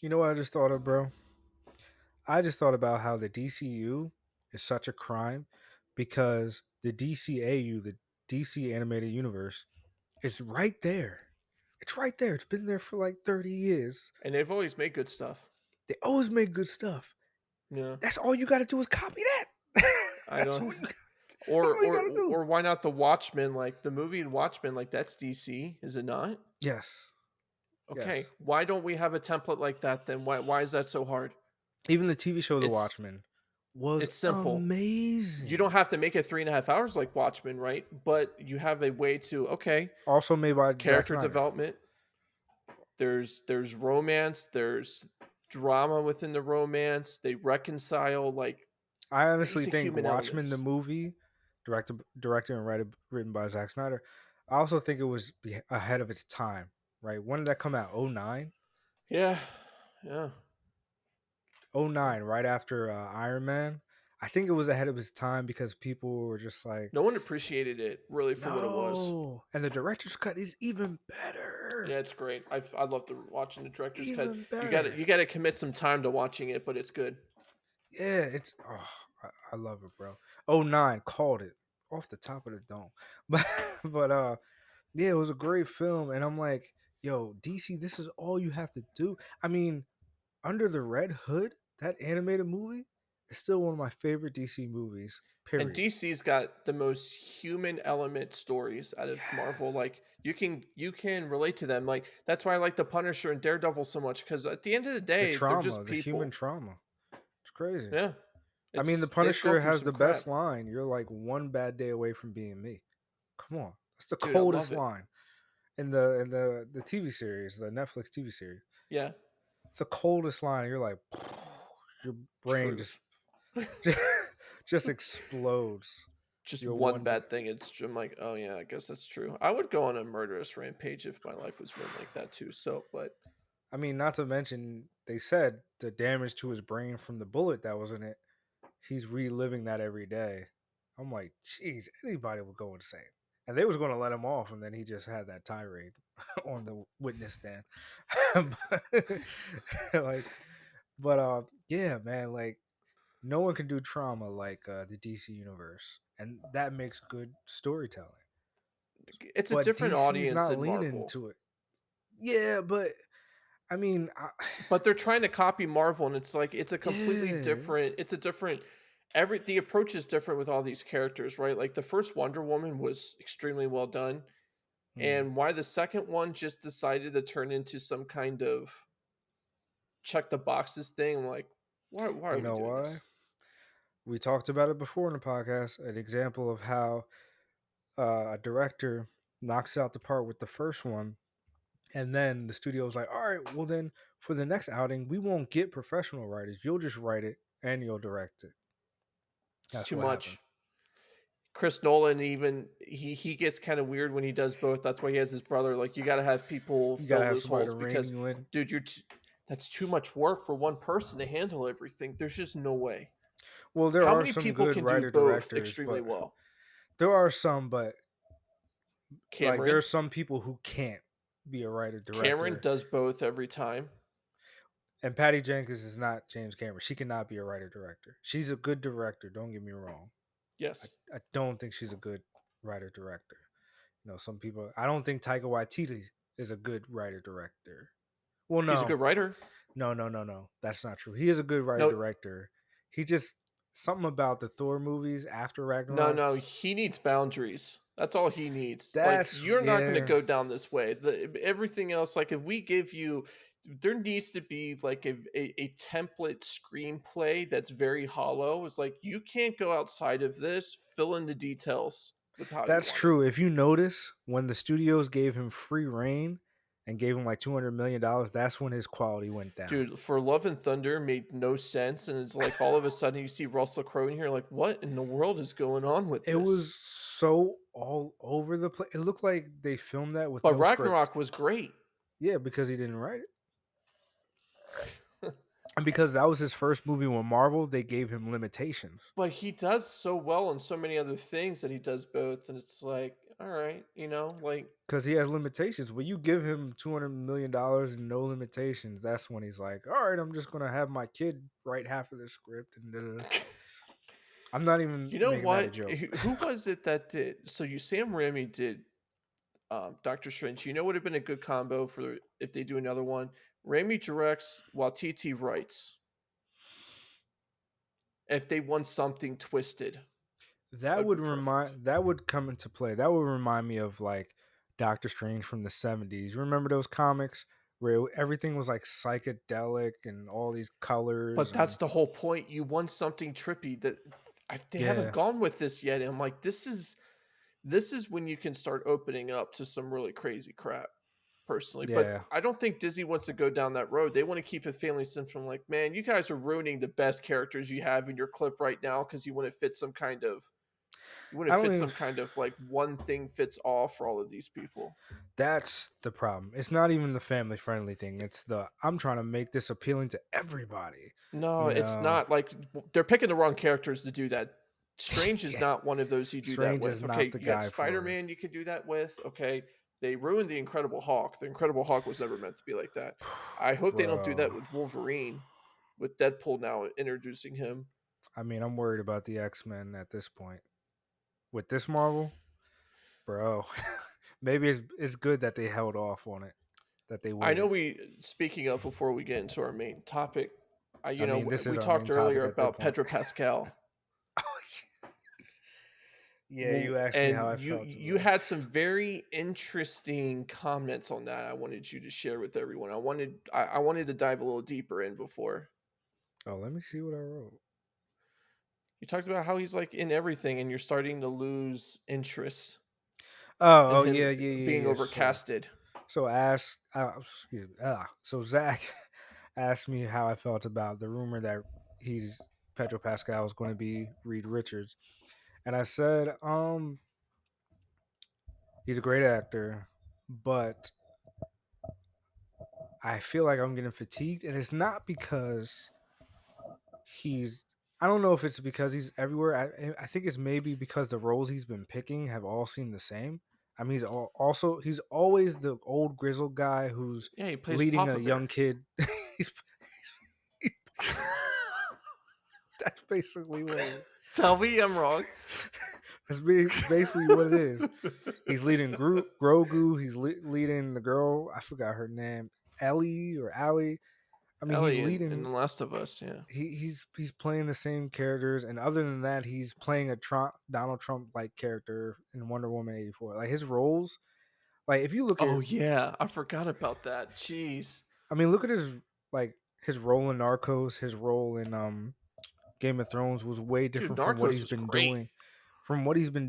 You know what I just thought of, bro? I just thought about how the DCU is such a crime because the DCAU, the DC animated universe, is right there. It's right there. It's been there for like 30 years. And they've always made good stuff. They always make good stuff. Yeah. That's all you got to do is copy that. I that's don't all you got. That's or all you or got to do. or why not the Watchmen, like the movie Watchmen, like that's DC, is it not? Yes. Yes. Okay, why don't we have a template like that then? Why is that so hard? Even the TV show The It's Watchmen was it's simple. You don't amazing. have to make it 3.5 hours like Watchmen, right? But you have a way to, okay, Also made by Zack character Snyder. development. There's romance. There's drama within the romance. They reconcile like I honestly basic think human Watchmen the elements. movie, directed and written by Zack Snyder. I also think it was ahead of its time. Right? When did that come out? 09? Yeah, yeah. 09, right after Iron Man. I think it was ahead of its time because people were just like, No one appreciated it really for what it was. no. And the director's cut is even Yeah, better. it's great. I love watching the director's cut. Even You got to better. commit some time to watching it, but it's good. Yeah, I love it, bro. 09 called it off the top of the dome. But yeah, it was a great film, and I'm like, yo, DC, this is all you have to do. I mean, Under the Red Hood, that animated movie, is still one of my favorite DC movies. And Period. DC's got the most human element stories out of Marvel. Yes. Like you can relate to them. Like that's why I like the Punisher and Daredevil so much because at the end of the The day, they're trauma, just the human people. trauma. It's crazy. Yeah. I mean, the They've gone Punisher through has some the crap. best line. You're like one bad day away from being me. Come on, that's the Dude, I coldest love it. line in the TV series, the Netflix TV series. Yeah, It's the coldest line. You're like, your brain just truth. just explodes. Just You're one one. bad thing. I'm like, oh yeah, I guess that's true. I would go on a murderous rampage if my life was ruined like that too. So, but I mean, not to mention they said the damage to his brain from the bullet that was in it. He's reliving that every day. I'm like, geez, anybody would go insane. And they was going to let him off, and then he just had that tirade on the witness stand. but, like, but yeah, man, like no one can do trauma like the DC universe, and that makes good storytelling. it's a But different DC's audience not than leaning Marvel. to it. Yeah, but I mean, But they're trying to copy Marvel, and it's like it's a completely yeah, different. It's a different. Every the approach is different with all these characters, right? Like the first Wonder Woman was extremely well done, hmm. and why the second one just decided to turn into some kind of check the boxes thing. I'm like, why are You we know doing why? this? We talked about it before in the podcast. An example of how a director knocks out the part with the first one, and then the studio's like, "All right, well then for the next outing, we won't get professional writers. You'll just write it and you'll direct it." It's That's too what happened. much. Chris Nolan even he gets kind of weird when he does both. That's why he has his brother. Like you got to have people You gotta fill have those somebody to holes rein because, you in. dude, that's too much work for one person to handle everything. There's just no way. Well, there How are many some people good can do writer both directors, extremely but well? there are some, but like there Cameron. are some people who can't be a writer Cameron director. does both every time. And Patty Jenkins is not James Cameron. She cannot be a writer director. She's a good director. Don't get me wrong. Yes, I don't think she's a good writer director. You know, some people. I don't think Taika Waititi is a good writer director. Well, he's a no, good writer. no. That's not true. He is a good writer No, director. He just something about the Thor movies after no, Ragnarok. no, he needs boundaries. That's all he needs. Like That's you're not going to yeah. go down this way. Everything else, like if we give you, there needs to be like a template screenplay that's very hollow. It's like you can't go outside of this. Fill in the details with how you That's want it. true. If you notice, when the studios gave him free reign and gave him like $200 million, that's when his quality went down. Dude, for Love and Thunder made no sense, and it's like all of a sudden you see Russell Crowe in here, like what in the world is going on with It was this? so all over the place. It looked like they filmed that with But no script. Ragnarok was great. Yeah, because he didn't write it. And because that was his first movie with Marvel, they gave him limitations. But he does so well in so many other things that he does both, and it's like, all right, like Because he has limitations. When you give him $200 million and no limitations, that's when he's like, all right, I'm just going to have my kid write half of the script. And da-da-da." I'm not even you know making that a what? joke. Who was it that did? So you Sam Raimi did Doctor Strange. You know would have been a good combo for if they do another one. Raimi directs while TT writes. If they want something twisted, that would be perfect. That would come into play. That would remind me of like Doctor Strange from the 70s. Remember those comics where everything was like psychedelic and all these colors But that's and the whole point. You want something trippy that they haven't yeah, gone with this yet. And I'm like, this is when you can start opening up to some really crazy crap personally. But yeah. I don't think Disney wants to go down that road. They want to keep it family central. Like, man, you guys are ruining the best characters you have in your clip right now because you want to I don't fit even some kind of like one thing fits all for all of these people. That's the problem. It's not even the family friendly thing. It's the I'm trying to make this appealing to everybody. No, You it's know, not like they're picking the wrong characters to do that. Strange is yeah. not one of those you do that Strange is with. not Okay, the you got guy for it. Spider-Man you could do that with. Okay, they ruined the Incredible Hulk. The Incredible Hulk was never meant to be like that. I hope they don't do that Bro. with Wolverine, with Deadpool now introducing him. I mean, I'm worried about the X-Men at this point. With this Marvel, bro. Maybe it's good that they held off on it. That they I know waited. we speaking of before we get into our main topic, I mean, this is we our talked main topic earlier at that about point. Pedro Pascal. Yeah, Well, you asked me how and I you felt you today. had some very interesting comments on that. I wanted you to share with everyone. I wanted to dive a little deeper in before. Oh, let me see what I wrote. You talked about how he's, like, in everything, and you're starting to lose interest in Oh, him yeah, yeah, being yeah, yeah. overcasted. So Zach asked me how I felt about the rumor that he's Pedro Pascal is going to be Reed Richards, and I said, he's a great actor, but I feel like I'm getting fatigued, and it's not because he's. I don't know if it's because he's everywhere. I think it's maybe because the roles he's been picking have all seemed the same. I mean, he's always the old grizzled guy who's Yeah, he plays leading a Papa young Bear. kid. he's That's basically what it is. Tell me I'm wrong. Basically what it is. He's leading Grogu. He's leading the girl. I forgot her name, Ellie or Allie. I mean, he's Ellie in leading. The Last of Us, yeah. He's playing the same characters, and other than that, he's playing a Donald Trump like character in Wonder Woman 84. Like his roles, like if you look at, Oh, yeah, I forgot about that, jeez. I mean, look at his role in Narcos, his role in Game of Thrones was way Dude, different from what Narcos he's was been great.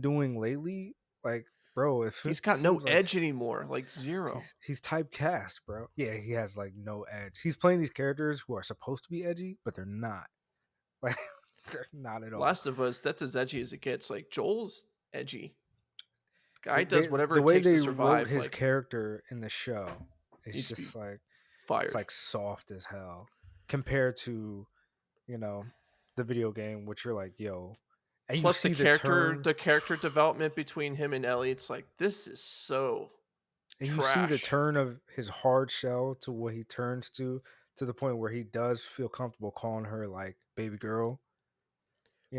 doing, lately. Like, bro, He's it got no seems like edge anymore, like, 0. he's typecast, bro. Yeah, he has like no edge. He's playing these characters who are supposed to be edgy, but they're not. Like, they're not at all. Last of Us, that's as edgy as it gets, like, Joel's edgy. Guy does whatever The it way takes to they wrote survive, his like, character in the show, it's needs to be just like it's fired. like soft as hell compared to you know the video game, which you're like, yo, and you Plus see the turn, the character development between him and Ellie, it's like, this is so and you see the trash. turn of his hard shell to what he turns to the point where he does feel comfortable calling her like baby girl.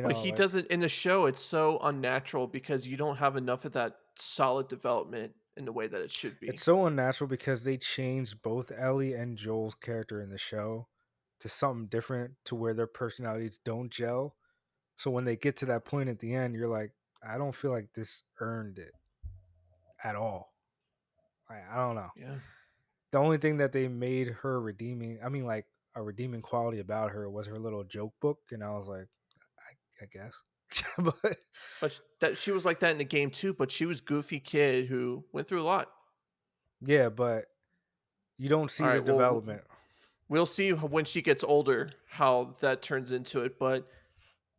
But he Like doesn't in the show, it's so unnatural because you don't have enough of that solid development in the way that it should it's be. so unnatural because they changed both Ellie and Joel's character in the show to something different to where their personalities don't gel. So when they get to that point at the end, you're like, I don't feel like this earned it at all. I don't know. Yeah. The only thing that they made her redeeming, I mean, like a redeeming quality about her was her little joke book, and I was like, I guess, but But that she was like that in the game too, but she was goofy kid who went through a lot. yeah, but you don't All see the right, well, development. we'll see when she gets older how that turns into it, but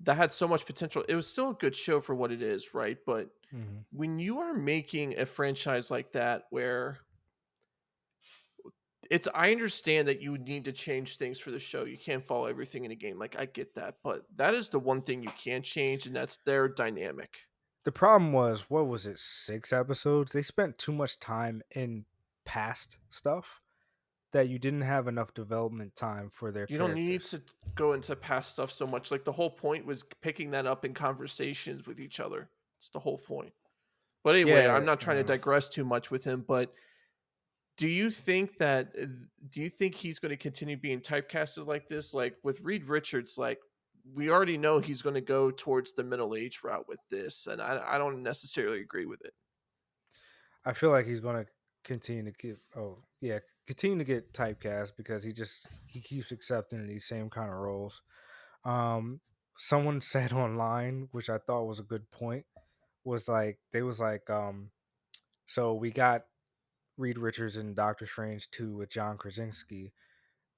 that had so much potential. It was still a good show for what it is, right? But Hmm. when you are making a franchise like that where it's I understand that you would need to change things for the show. You can't follow everything in a game. Like I get that, but that is the one thing you can't change, and that's their dynamic. The problem was, what was it, 6 episodes? They spent too much time in past stuff that you didn't have enough development time for their You don't need characters. to go into past stuff so much. Like the whole point was picking that up in conversations with each other. It's the whole point. But anyway, I'm Yeah, not trying to digress too much with him, but do you think that do you think he's going to continue being typecasted like this? Like with Reed Richards, like we already know he's going to go towards the middle age route with this, and I don't necessarily agree with it. I feel like he's gonna continue to continue to get typecast because he keeps accepting these same kind of roles. Um, Someone said online, which I thought was a good point, was like so we got Reed Richards in Doctor Strange 2 with John Krasinski.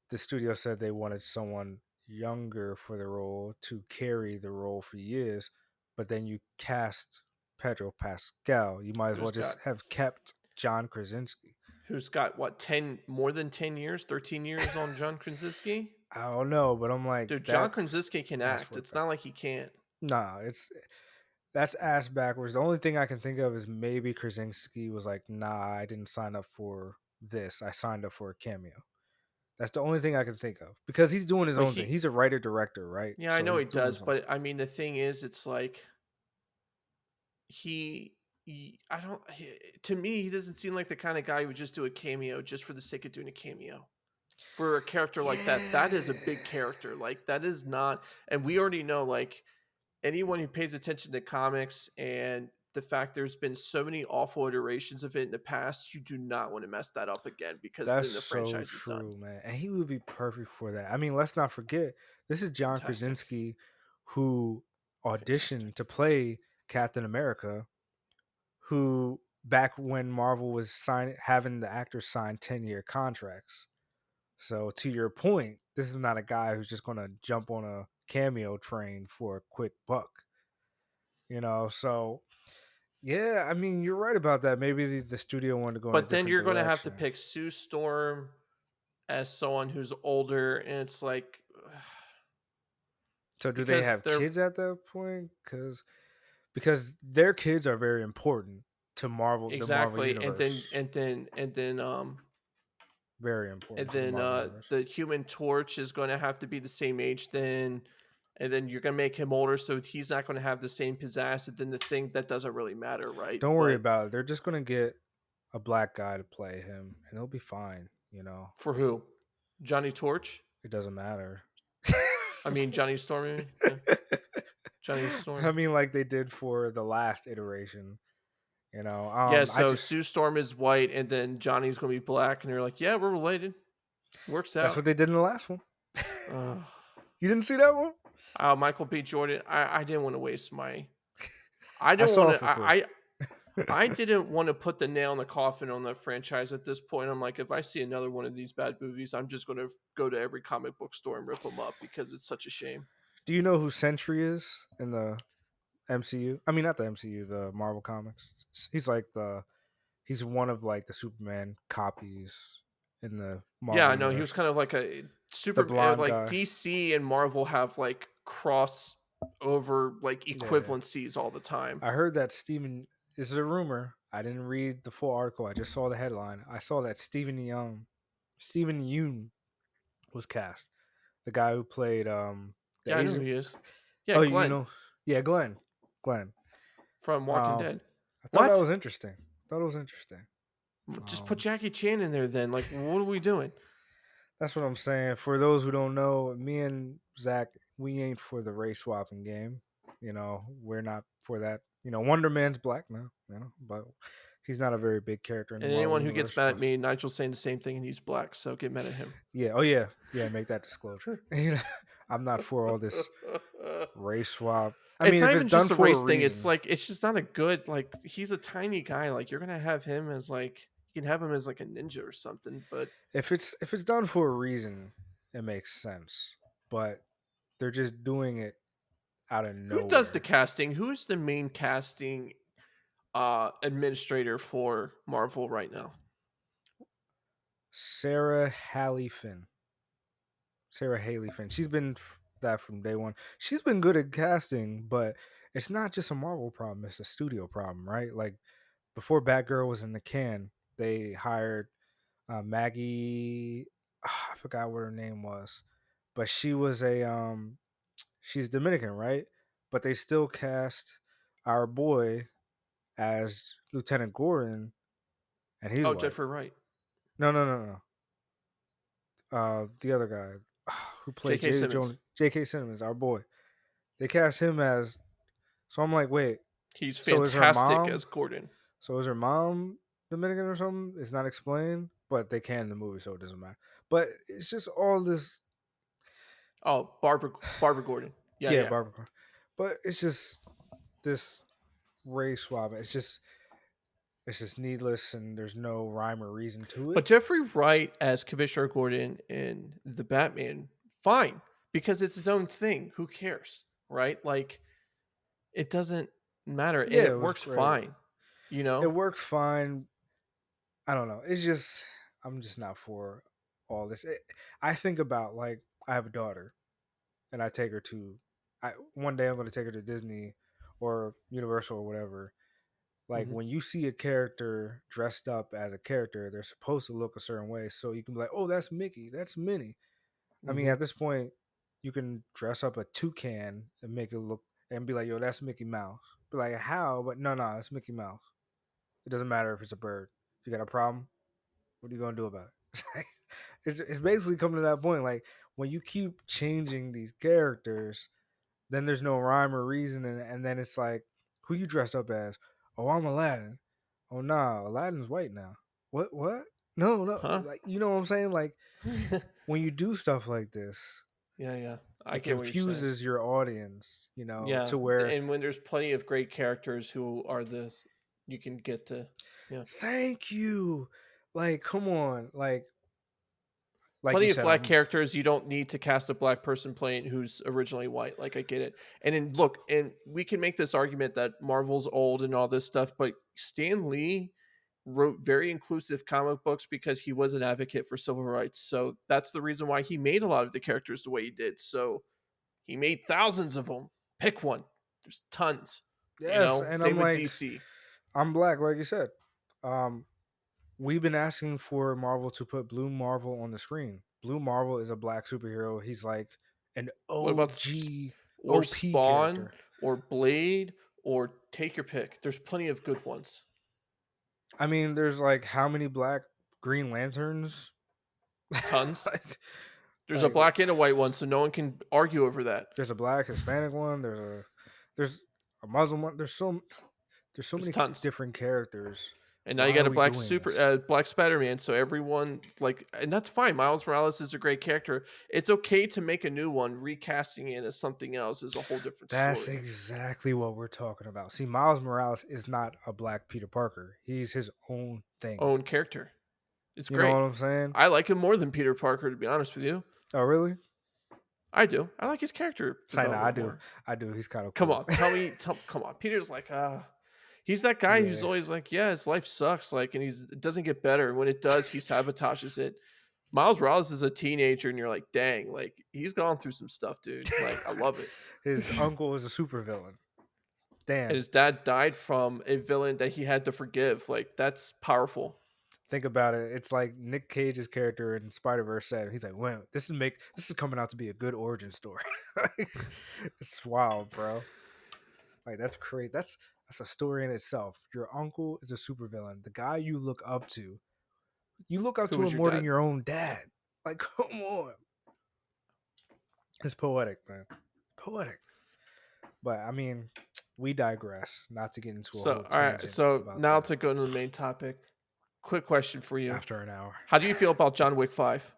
The studio said they wanted someone younger for the role to carry the role for years, but then you cast Pedro Pascal. You might as well Who's just got have kept John Krasinski. who's got what 10 more than 10 years, 13 years on John Krasinski? I don't know, but I'm like, Dude, John Krasinski can ass act. work It's back. not like he can't. Nah, that's ass backwards. The only thing I can think of is maybe Krasinski was like, nah, I didn't sign up for this. I signed up for a cameo. That's the only thing I can think of because he's doing his But own thing. he He's a writer director, right? yeah, I So know he's he doing does, his own. but I mean the thing is it's like I don't to me he doesn't seem like the kind of guy who would just do a cameo just for the sake of doing a cameo. For a character like that, that is a Yeah, big character. Like that is not and we already know like anyone who pays attention to comics and the fact there's been so many awful iterations of it in the past, you do not want to mess that up again because that's then the so franchise is done. true, man. And he would be perfect for that. I mean, let's not forget this is John Fantastic. Krasinski, who Fantastic. auditioned to play Captain America, who back when Marvel was having the actors sign 10-year contracts. So to your point, this is not a guy who's just going to jump on a cameo train for a quick buck, So yeah, I mean, you're right about that. Maybe the studio wanted to go in a But then different you're gonna have to direction. pick Sue Storm as someone who's older, and it's like So do they because have they're kids at that point? Because their kids are very important to the Marvel exactly, universe. Very important and to the then Marvel universe. the Human Torch is going to have to be the same age then, and then you're gonna make him older, so he's not going to have the same pizzazz. And then the thing that doesn't really matter, right? Don't worry But about it. They're just gonna get a black guy to play him, and he'll be fine. for who? Johnny Torch? It doesn't matter. I mean Johnny Storm? Yeah, Johnny I Storm. mean, like they did for the last iteration. Yeah, I so just Sue Storm is white, and then Johnny's gonna be black, and you're like, yeah, we're related. Works that's out. what they did in the last one. Ugh. You didn't see that one? Michael B. Jordan. I didn't want to waste my. I I didn't want saw it to. for free. I didn't want to put the nail in the coffin on the franchise at this point. I'm like, if I see another one of these bad movies, I'm just going to go to every comic book store and rip them up because it's such a shame. Do you know who Sentry is in the MCU? I mean, not the MCU, the Marvel comics. He's like he's one of like the Superman copies in the Yeah, Marvel I know he was universe. kind of like a The super. blonde Like guy. DC and Marvel have like cross over like Yeah. equivalencies all the time. I heard that Stephen this is a rumor. I didn't read the full article. I just saw the headline. I saw that Stephen Yoon was cast. The guy who played the Yeah, I know who Asian. he is. Yeah, Oh, Glenn yeah, Glenn. Glenn. from Walking Um Dead. I thought that What? was interesting. Thought it was interesting. Just put Um Jackie Chan in there then. Like, what are we doing? that's what I'm saying. For those who don't know, me and Zach, we ain't for the race swapping game. We're not for that. Wonder Man's black now, but he's not a very big character in the And Marvel anyone who gets universe. mad at But me, Nigel's saying the same thing, and he's black, so get mad at him. yeah, oh yeah, yeah, make that disclosure. I'm not for all this race swap. I It's mean, not if it's even done just a for a race thing. It's reason, like it's just not a good like. He's a tiny guy. Like you're gonna have him as like you can have him as like a ninja or something. But if it's done for a reason, it makes sense. But they're just doing it out of who does the nowhere. casting? Who's the main casting administrator for Marvel right now? Sarah Halley Finn. Sarah Haley Finn. She's been that from day one. She's been good at casting, but it's not just a Marvel problem; it's a studio problem, right? Like before Batgirl was in the can, they hired Maggie. I forgot what her name was, but she's Dominican, right? But they still cast our boy as Lieutenant Gordon, and he's Oh, white. Jeffrey Wright, No, no, no, no. The other guy who played J.K. J. Jonah, Simmons. J.K. Simmons, our boy. They cast him as. So I'm like, wait. He's So is her fantastic mom? as Gordon. So is her mom Dominican or something? It's not explained, but they can in the movie, so it doesn't matter. But it's just all this. Oh, Barbara Gordon. Yeah, Yeah, yeah. Barbara. But it's just this race swap. It's just needless, and there's no rhyme or reason to But it. Jeffrey Wright as Commissioner Gordon in the Batman, fine, because it's its own thing. Who cares, right? Like it doesn't matter, and Yeah, it it was works great. fine. You It know? worked fine. I don't know. It's just I'm just not for all this. I think about like I have a daughter, and I take her to. One day I'm going to take her to Disney or Universal or whatever. Like Hmm. when you see a character dressed up as a character, they're supposed to look a certain way, so you can be like, "Oh, that's Mickey, that's Minnie." I mean, Hmm. at this point, you can dress up a toucan and make it look and be like, "Yo, that's Mickey Mouse." Be like, "How?" But no, no, it's Mickey Mouse. It doesn't matter if it's a bird. You got a problem? What are you gonna do about it? It's basically coming to that point. Like when you keep changing these characters, then there's no rhyme or reason, and then it's like, who you dressed up as? Oh, I'm Aladdin. Oh, nah, Aladdin's white now. What? What? No, no. Huh? Like you know what I'm saying? Like when you do stuff like this, Yeah, yeah. I It get what you're saying. confuses your audience, Yeah, to where and when there's plenty of great characters who are this, you can get to yeah. thank you. Like, come on. Like you Plenty of said, black I'm characters, you don't need to cast a black person playing who's originally white, like, I get it. And then look, and we can make this argument that Marvel's old and all this stuff, but Stan Lee wrote very inclusive comic books because he was an advocate for civil rights, so that's the reason why he made a lot of the characters the way he did, so he made thousands of them. Pick one. There's tons, yes, and Same I'm with like, DC. I'm black, like you said. Um, we've been asking for Marvel to put Blue Marvel on the screen. Blue Marvel is a black superhero. He's like an What about OG or OP Spawn character. or Blade or take your pick. There's plenty of good ones. I mean, there's like how many black Green Lanterns? Tons. like, There's a like black and a white one, so no one can argue over that. there's a black Hispanic one. There's a Muslim one. There's so There's many tons. different characters. And now you Why are got a we black doing super this? black Spider-Man, so everyone like and that's fine. Miles Morales is a great character. It's okay to make a new one, recasting it as something else is a whole different That's story. exactly what we're talking about. See, Miles Morales is not a black Peter Parker. He's his own thing. Own character. It's You know what great. I'm saying? I like him more than Peter Parker, to be honest with you. Oh, really? I do. I like his character Say no, I development do. more. I do. He's kind of Come cool. on, come on. Peter's like, he's that guy who's yeah. always like, yeah, his life sucks, like, and it doesn't get better. When it does, he sabotages it. Miles Morales is a teenager, and you're like, dang, like he's gone through some stuff, dude. Like, I love it. His uncle is a supervillain. And Damn. his dad died from a villain that he had to forgive. Like, that's powerful. Think about it. It's like Nick Cage's character in Spider Verse said. He's like, "Well, this is coming out to be a good origin story." It's wild, bro. Like that's crazy. That's a story in itself. Your uncle is a supervillain. The guy you look up to, you look up Who to was him your more than dad? your own dad. Like, come on. It's poetic, man. Poetic. But I mean, we digress. Not to get into a So, whole all right. tangent So about now that to go into the main topic. Quick question for you: after an hour. how do you feel about John Wick 5?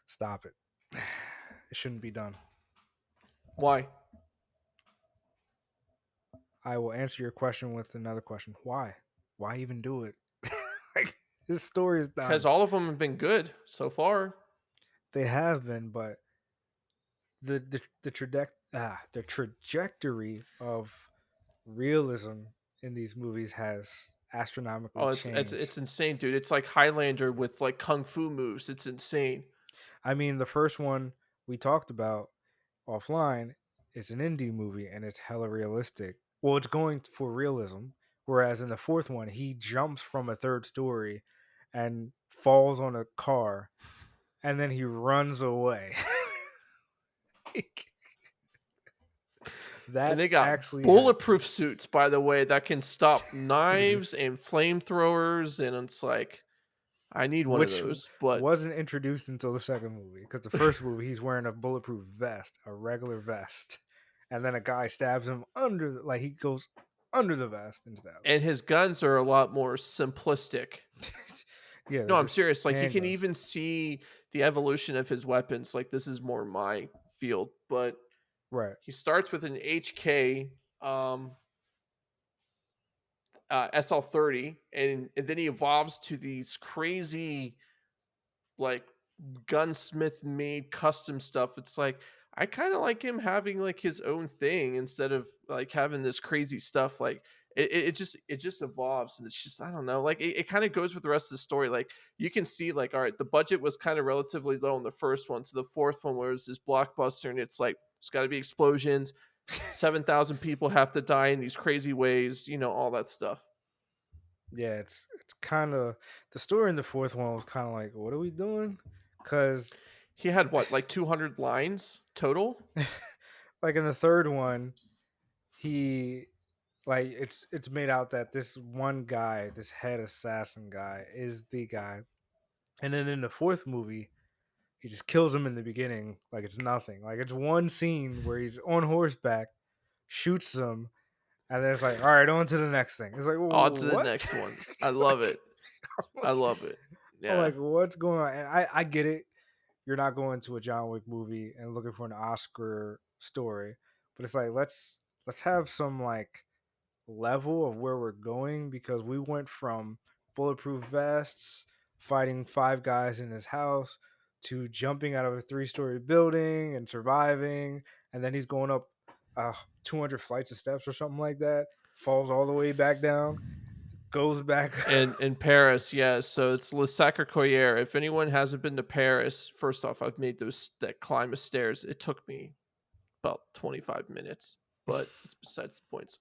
Stop it. It shouldn't be done. Why? I will answer your question with another question. Why? Why even do it? Like his story is Because done. all of them have been good so far. They have been, but the trajectory of realism in these movies has astronomically Oh, it's changed. insane, dude. It's like Highlander with like kung fu moves. It's insane. I mean, the first one we talked about offline is an indie movie and it's hella realistic. Well, it's going for realism, whereas in the fourth one, he jumps from a third story and falls on a car and then he runs away. And That they got actually happened. bulletproof suits, by the way, that can stop knives and flamethrowers. And it's like, I need one of Which those. But wasn't introduced until the second movie. Because the first movie, he's wearing a bulletproof vest, a regular vest, and then a guy stabs him like he goes under the vest and stabs and his guns are a lot more simplistic. him. Yeah, they're No, I'm just serious. Like you can handguns. even see the evolution of his weapons. Like this is more my field, but Right. he starts with an HK um, SL30, and then he evolves to these crazy like gunsmith made custom stuff. It's like I kind of like him having like his own thing instead of like having this crazy stuff. Like it just evolves and it's just I don't know. Like it kind of goes with the rest of the story. Like you can see like all right, the budget was kind of relatively low in the first one, so the fourth one was this blockbuster, and it's like it's got to be explosions. 7,000 people have to die in these crazy ways, all that stuff. Yeah, it's kind of the story in the fourth one was kind of like, what are we doing? Because He had what, like 200 lines total? like in the third one, he like it's made out that this one guy, this head assassin guy, is the guy, and then in the fourth movie, he just kills him in the beginning like it's nothing. Like it's one scene where he's on horseback, shoots him, and then it's like, all right, on to the next thing. It's like, On to the what? next one. I love like, it. I'm I like, love it. I'm Yeah. like, what's going on? And I get it. you're not going to a John Wick movie and looking for an Oscar story, but it's like let's have some like level of where we're going because we went from bulletproof vests fighting five guys in his house to jumping out of a three-story building and surviving, and then he's going up 200 flights of steps or something like that, falls all the way back down, goes back. And in Paris, yeah, so it's Le Sacré-Cœur. If anyone hasn't been to Paris, first off, I've made those that climb of stairs. It took me about 25 minutes, but it's besides the point.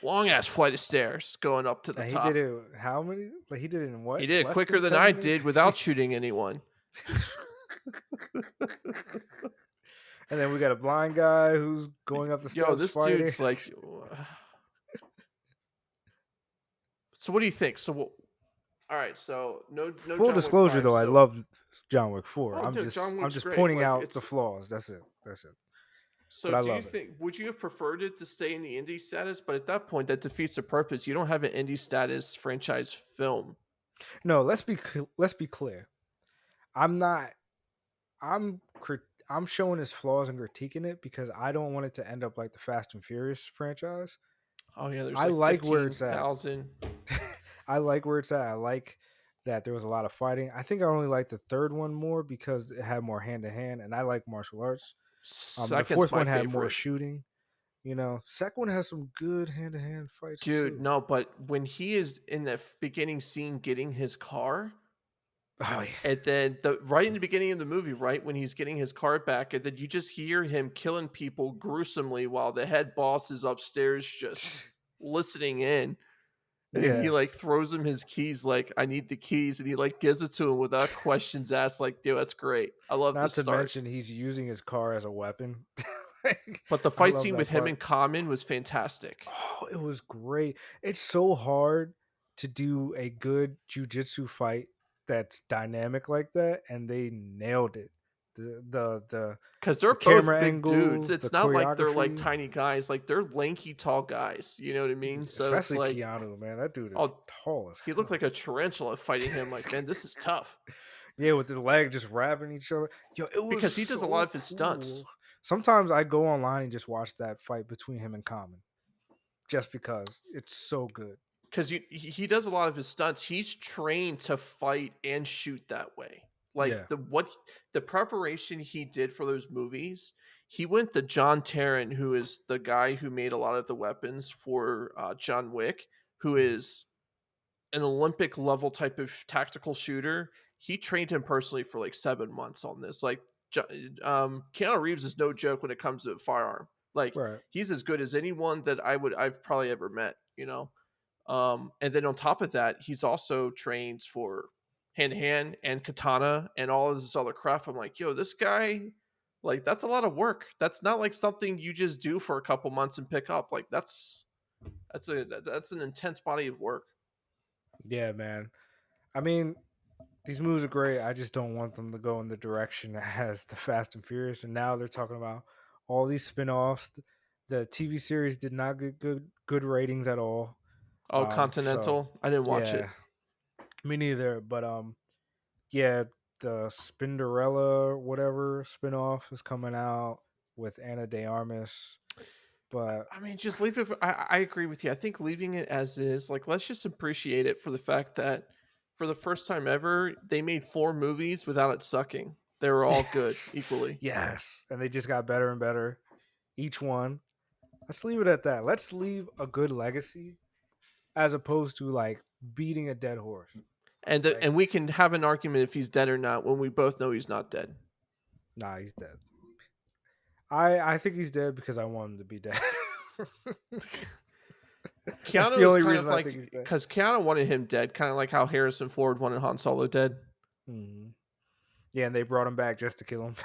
Long ass flight of stairs going up to the And he did top. it how many, like he did it in He what, did it less quicker than than 10 I minutes? did without shooting anyone. And then we got a blind guy who's going up the Yo, steps this fighting. dude's like, so what do you think? All right, so no Full John Wick disclosure, 5. though, I So, love John Wick 4. oh, dude, John I'm Wick's just great. pointing Like, out the it's flaws. That's it. That's it. so. But I Do you love it. think would you have preferred it to stay in the indie status? But at that point, that defeats the purpose. You don't have an indie status franchise film. No, let's be clear. I'm not. I'm showing its flaws and critiquing it because I don't want it to end up like the Fast and Furious franchise. Oh yeah, there's I like like where it's at. 15,000. I like where it's at. I like that there was a lot of fighting. I think I only like the third one more because it had more hand to hand, and I like martial arts. The Second's fourth my one had more favorite. shooting. Second one has some good hand to hand fights Dude, too. no, but when he is in the beginning scene getting his car, Oh yeah. and then the right in the beginning of the movie, right when he's getting his car back, and then you just hear him killing people gruesomely while the head boss is upstairs just listening in. And then he Yeah. like throws him his keys, like, I need the keys, and he like gives it to him without questions asked. Like, dude, that's great. I love Not this to start. mention he's using his car as a weapon. Like, But the I fight love scene with that him part. in common was fantastic. Oh, it was great. It's so hard to do a good jujitsu fight that's dynamic like that, and they nailed it. Because The they're both camera big dudes. angles, the It's not like they're like choreography, tiny guys, like they're lanky, tall guys. You know what I mean? So it's especially like, Keanu, man. That dude is oh, tall as he looked hell. like a tarantula fighting him. Like, man, this is tough Yeah, with the leg just wrapping each other. Yo, it was because he does a lot so of his cool. stunts. Sometimes I go online and just watch that fight between him and Common, just because it's so good. Because he does a lot of his stunts. He's trained to fight and shoot that way. Yeah. Like the preparation he did for those movies, he went to John Tarrant, who is the guy who made a lot of the weapons for John Wick, who Mhm. is an Olympic level type of tactical shooter. He trained him personally for like 7 months on this. Like, Keanu Reeves is no joke when it comes to a firearm. Like, Right. he's as good as anyone that I've probably ever met. And then on top of that, he's also trained for hand to hand and katana and all of this other crap. I'm like, yo, this guy, like, that's a lot of work. That's not like something you just do for a couple months and pick up. Like, that's an intense body of work. Yeah, man. I mean, these movies are great. I just don't want them to go in the direction as the Fast and Furious. And now they're talking about all these spin-offs. The TV series did not get good ratings at all. Oh, So Continental. I didn't watch it. yeah, me neither. But yeah, the Spinderella whatever spin-off is coming out with Anna De Armas. But I mean, just leave it. I agree with you. I think leaving it as is, like, let's just appreciate it for the fact that for the first time ever, they made 4 movies without it sucking. They were all good yes, equally. yes, and they just got better and better each one. Let's leave it at that. Let's leave a good legacy as opposed to like beating a dead horse. Like, And we can have an argument if he's dead or not when we both know he's not dead. nah, he's dead. I think he's dead because I want him to be dead. That's the Keanu is only kind reason of I think like he's dead. because Keanu wanted him dead, kind of like how Harrison Ford wanted Han Solo dead. Mhm. Yeah, and they brought him back just to kill him.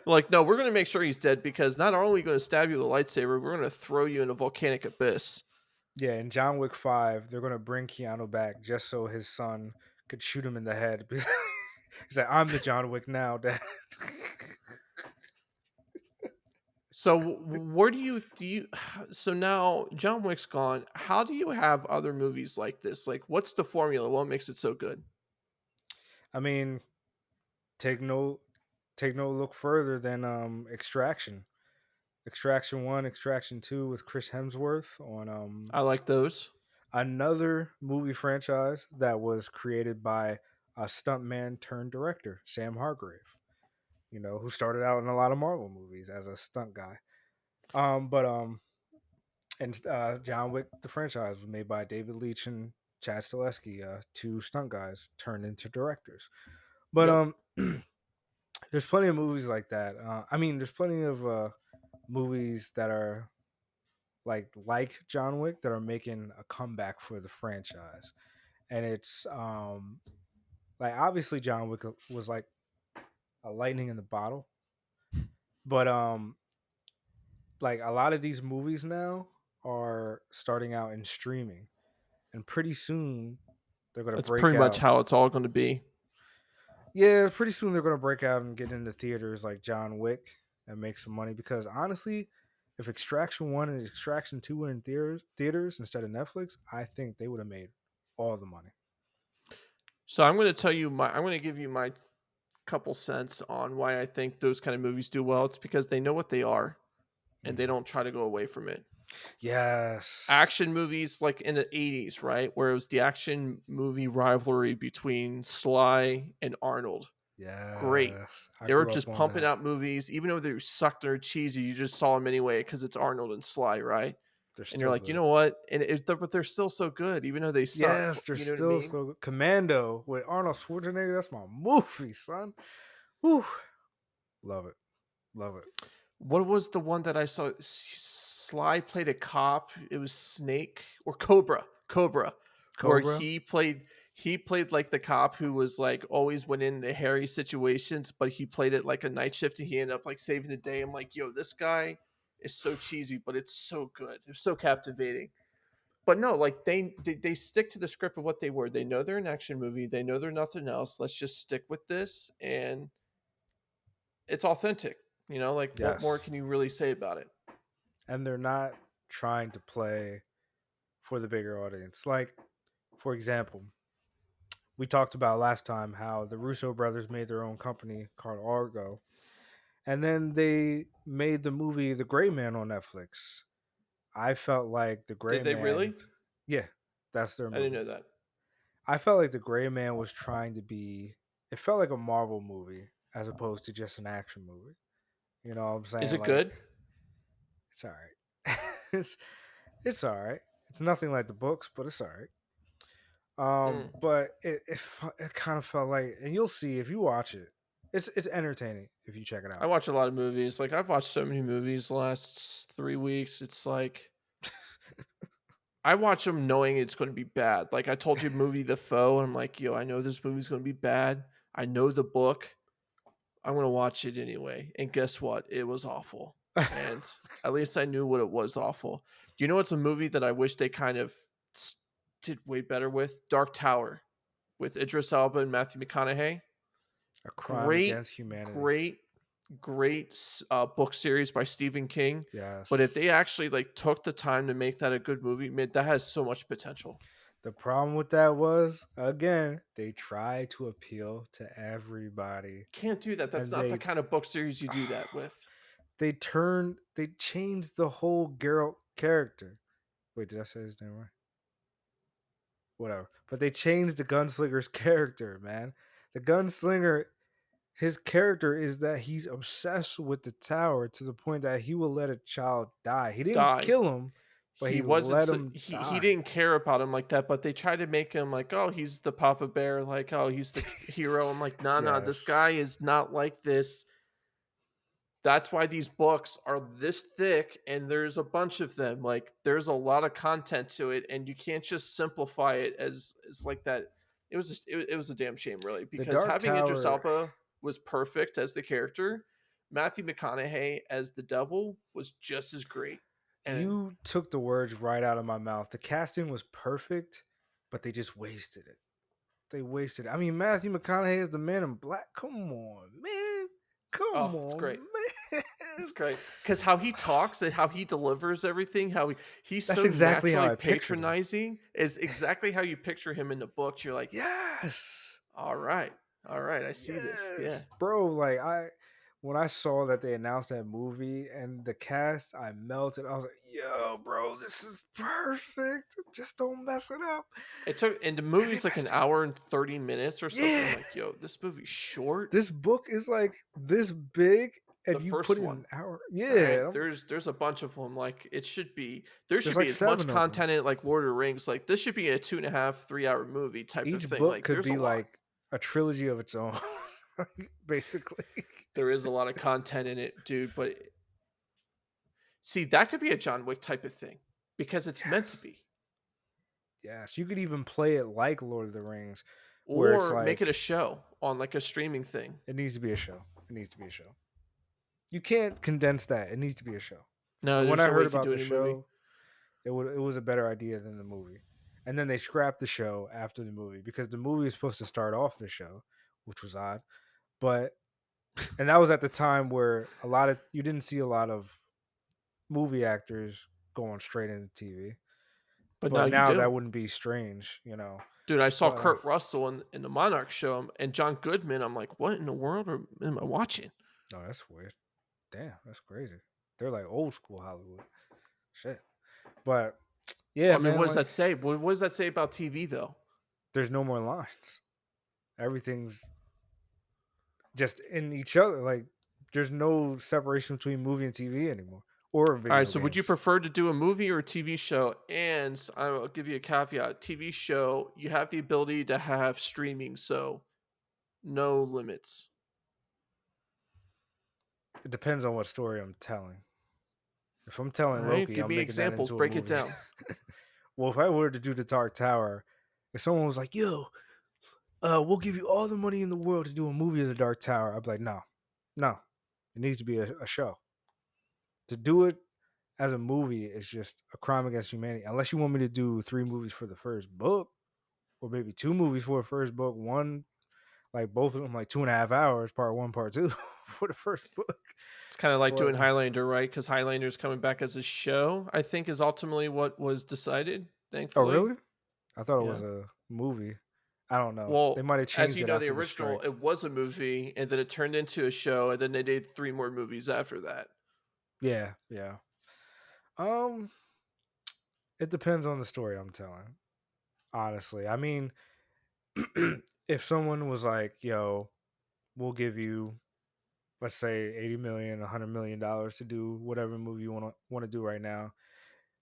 Like, no, we're going to make sure he's dead because not only are we going to stab you with a lightsaber, we're going to throw you in a volcanic abyss. Yeah, in John Wick 5, they're gonna bring Keanu back just so his son could shoot him in the head. He's like, I'm the John Wick now, Dad. So where do you so now John Wick's gone. How do you have other movies like this? Like, what's the formula? What makes it so good? I mean, take no take no look further than Extraction. Extraction 1, Extraction 2 with Chris Hemsworth on I like those. another movie franchise that was created by a stuntman turned director, Sam Hargrave, who started out in a lot of Marvel movies as a stunt guy. But and John Wick, the franchise, was made by David Leitch and Chad Stileski, two stunt guys turned into directors. But Yep. there's plenty of movies like that. I mean, there's plenty of movies that are like John Wick that are making a comeback for the franchise, and it's like obviously John Wick was like a lightning in the bottle, but like a lot of these movies now are starting out in streaming, and pretty soon they're gonna That's break pretty much out. how it's all going to be. Yeah, pretty soon they're gonna break out and get into theaters like John Wick and make some money. Because honestly, if Extraction 1 and Extraction 2 were in theaters instead of Netflix, I think they would have made all the money. So I'm going to tell you my I'm going to give you my couple cents on why I think those kind of movies do well. It's because they know what they are and they Mhm. don't try to go away from it. Yes. Action movies like in the 80s, right? Where it was the action movie rivalry between Sly and Arnold. Great. Yes. I They were grew up just on pumping that. out movies, even though they sucked or cheesy, you just saw them anyway because it's Arnold and Sly, right? They're And you're still like, you good. know what? But they're still so good, even though they sucked. Yes, they're You know what I still mean? so good. Commando with Arnold Schwarzenegger. That's my movie, son. Whew. Love it. Love it. What was the one that I saw? Sly played a cop. It was Snake or Cobra. Cobra, where Cobra. he played like the cop who was like always went into hairy situations, but he played it like a night shift and he ended up like saving the day. I'm like, yo, this guy is so cheesy, but it's so good. It's so captivating. But no, like they stick to the script of what they were. They know they're an action movie. They know they're nothing else. Let's just stick with this, and it's authentic. Like what more Yes. can you really say about it? And they're not trying to play for the bigger audience. Like, for example, we talked about last time how the Russo brothers made their own company called Argo, and then they made the movie The Gray Man on Netflix. I felt like The Gray Did they Man, really? yeah, that's their I didn't movie. know that. I felt like The Gray Man was trying to be, it felt like a Marvel movie as opposed to just an action movie. You know what I'm Is saying? it Like, good? it's all right. it's, it's all right. It's nothing like the books, but it's all right. Mm. But it kind of felt like, and you'll see if you watch it, it's entertaining if you check it I out. watch a lot of movies. Like I've watched so many movies the last 3 weeks. It's like I watch them knowing it's going to be bad. Like I told you, movie The Foe, and I'm like, yo, I know this movie's going to be bad. I know the book. I'm going to watch it anyway. And guess what? It was awful. And at least I knew what it was awful. You know, it's a movie that I wish they kind of did way better with. Dark Tower with Idris Elba and Matthew McConaughey. A crime Great, against humanity. great, book series by Stephen King. But if Yes. they actually like took the time to make that a good movie, man, that has so much potential. The problem with that was, again, they tried to appeal to everybody, Can't do that. That's and not the kind of book series you do that with. they changed the whole Geralt character. Wait, did I say his name right? Whatever. But they changed the gunslinger's character, man. The gunslinger, his character is that he's obsessed with the tower to the point that he will let a child die. He didn't Die. kill him, but He he wasn't. let him He die. didn't care about him like that. But they tried to make him like, oh, he's the Papa Bear. Like, oh, he's the hero. I'm like, nah, nah. This Yes. guy is not like this. That's why these books are this thick and there's a bunch of them. Like there's a lot of content to it and you can't just simplify it as like that. It was a damn shame really The because Dark having Idris Tower, Elba was perfect as the character. Matthew McConaughey as the devil was just as great. And you took the words right out of my mouth. The casting was perfect, but they just wasted it. They wasted it. I mean, Matthew McConaughey is the man in black. Come on, man. oh, Come it's on, great. man. It's great because how he talks and how he delivers everything, he's That's so exactly how naturally I pictured him. patronizing is exactly how you picture him in the book. You're like, Yes. all right. All right, I see this. Yes, Yeah. bro. Like when I saw that they announced that movie and the cast, I melted. I was like, "Yo, bro, this is perfect. Just don't mess it up." It took and the And they movie's like an messed it up. hour and 30 minutes or something. I'm Yeah, like, "Yo, this movie's short." this book is like this big, The and you put first in an one, hour. right? Yeah, There's a bunch of them. Like it should be there there's should like be as much 7 of them. content in it like Lord of the Rings. Like this should be a 2.5, 3 hour movie type of Each thing. book Like could there's a be lot. like a trilogy of its own, basically. There is a lot of content in it, dude. But see, that could be a John Wick type of thing because it's meant to Yes. be. Yes, you could even play it like Lord of the Rings, where it's Or make it a like show on like a streaming thing. it needs to be a show. It needs to be a show. You can't condense that. It needs to be a show. No, And when there's I no way heard you could about do the any movie. show, it was a better idea than the movie. And then they scrapped the show after the movie because the movie was supposed to start off the show, which was odd. But and that was at the time where a lot of you didn't see a lot of movie actors going straight into TV. But now But you now that do. wouldn't be strange. Dude, I saw But Kurt Russell in the Monarch show and John Goodman. I'm like, what in the world am I watching? oh, that's weird. Damn, that's crazy. They're like old school Hollywood. Shit. But yeah, Well, I mean, man, what does like that say? What does that say about TV though? there's no more lines. Everything's just in each other. Like there's no separation between movie and TV anymore, or All right, video so would you games. prefer to do a movie or a TV show? And I'll give you a caveat: TV show, you have the ability to have streaming, so no limits. It depends on what story I'm telling. If I'm All telling right, Loki, give I'm me making that examples. into a Break it movie. down. Well, if I were to do the Dark Tower, if someone was like, "Yo, we'll give you all the money in the world to do a movie of the Dark Tower," I'd be like, "No, no, it needs to be a show. To do it as a movie is just a crime against humanity. Unless you want me to do 3 movies for the first book, or maybe 2 movies for the first book, one like both of them like 2.5 hours, part one, part two for the first book. It's kind of like But doing Highlander, right? Because Highlander's coming back as a show. I think is ultimately what was decided. oh Thankfully, really? I thought it yeah. was a movie. I don't know. They Well, might have as changed you it know, the after the original strike. it was a movie, and then it turned into a show, and then they did 3 more movies after that. Yeah, yeah. Um, it depends on the story I'm telling. Honestly, I mean, if someone was like, "Yo, we'll give you, let's say, 80 million, $100 million to do whatever movie you want to do right now,"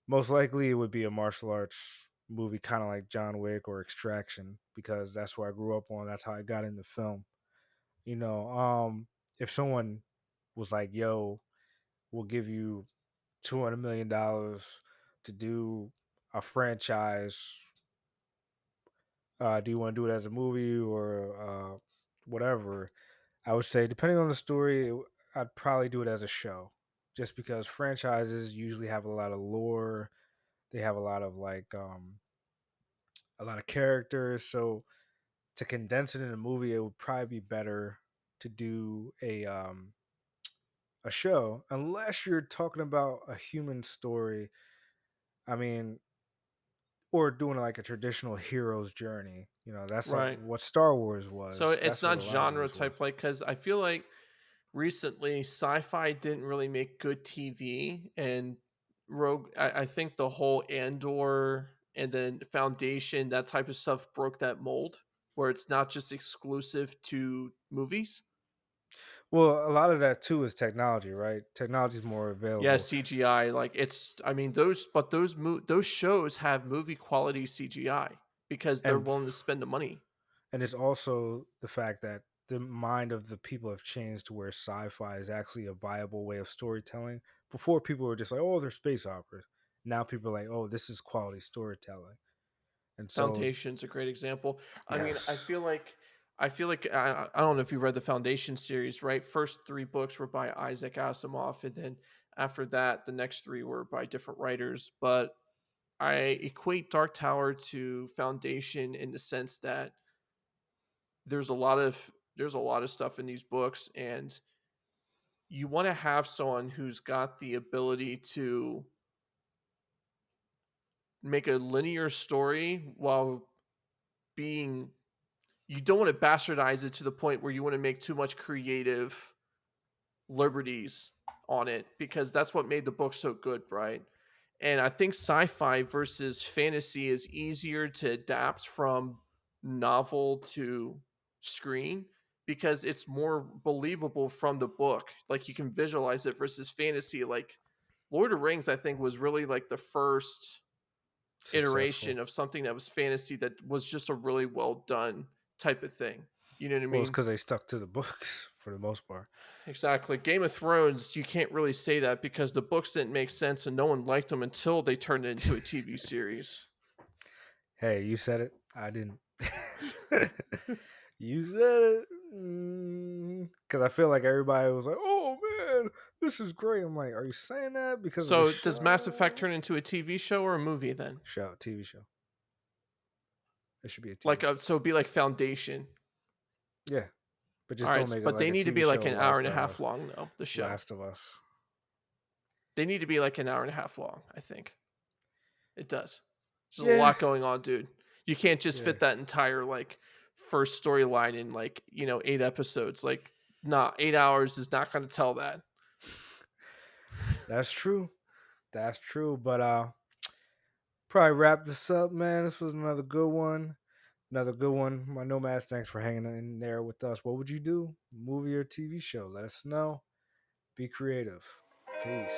most likely it would be a martial arts movie, kind of like John Wick or Extraction, because that's what I grew up on. That's how I got into film. You know, if someone was like, "Yo, we'll give you $200 million to do a franchise. Do you want to do it as a movie or whatever?" I would say, depending on the story, I'd probably do it as a show, just because franchises usually have a lot of lore. They have a lot of a lot of characters. So to condense it in a movie, it would probably be better to do a show, unless you're talking about a human story. I mean, or doing like a traditional hero's journey. That's like Right. what Star Wars So was. it's That's what not a lot of genre movies was. type like because I feel like recently sci-fi didn't really make good TV and Rogue. I think the whole Andor and then Foundation that type of stuff broke that mold where it's not just exclusive to movies. Well, a lot of that too is technology, right? Technology is more Yeah, available, CGI, like, it's I mean, those shows have movie quality CGI because they're and willing to spend the money. it's also the fact that the mind of the people have changed to where sci-fi is actually a viable way of storytelling. Before, people were just like, "Oh, they're space operas." Now people are like, "Oh, this is quality storytelling." And so, Foundation's a great example. I mean, yes. I feel like I don't know if you read the Foundation series, right? First 3 books were by Isaac Asimov, and then after that, the next 3 were by different writers, but I equate Dark Tower to Foundation in the sense that there's a lot of stuff in these books, and you want to have someone who's got the ability to make a linear story while being you don't want to bastardize it to the point where you want to make too much creative liberties on it because that's what made the book so good, right? And I think sci-fi versus fantasy is easier to adapt from novel to screen because it's more believable from the book. Like you can visualize it versus fantasy. Like Lord of the Rings, I think, was really like the first Successful. iteration of something that was fantasy that was just a really well done type of thing. You know what I Well, it's mean? because they stuck to the books for the most part. Exactly. Game of Thrones, you can't really say that because the books didn't make sense and no one liked them until they turned it into a TV series. Hey, you said it. I didn't. You said it. Because I feel like everybody was like, "Oh man, this is great." I'm like, "Are you saying that because of the So, does Mass Effect show?" turn into a TV show or a movie then? Show, TV show. It should be a TV Like, show. so it'd be like Foundation. Yeah, but All just don't right, make it but like they a need to TV be like show an hour like and a half long, though. The show Last of Us. they need to be like an hour and a half long. I think it does. There's a Yeah, lot going on, dude. You can't just yeah, fit that entire like first storyline in like 8 episodes. Like, nah, 8 hours is not going to tell that. that's true. That's true. But probably wrap this up, man. This was another good one. Another good one. My Nomads, thanks for hanging in there with us. What would you do? Movie or TV show? Let us know. Be creative. Peace.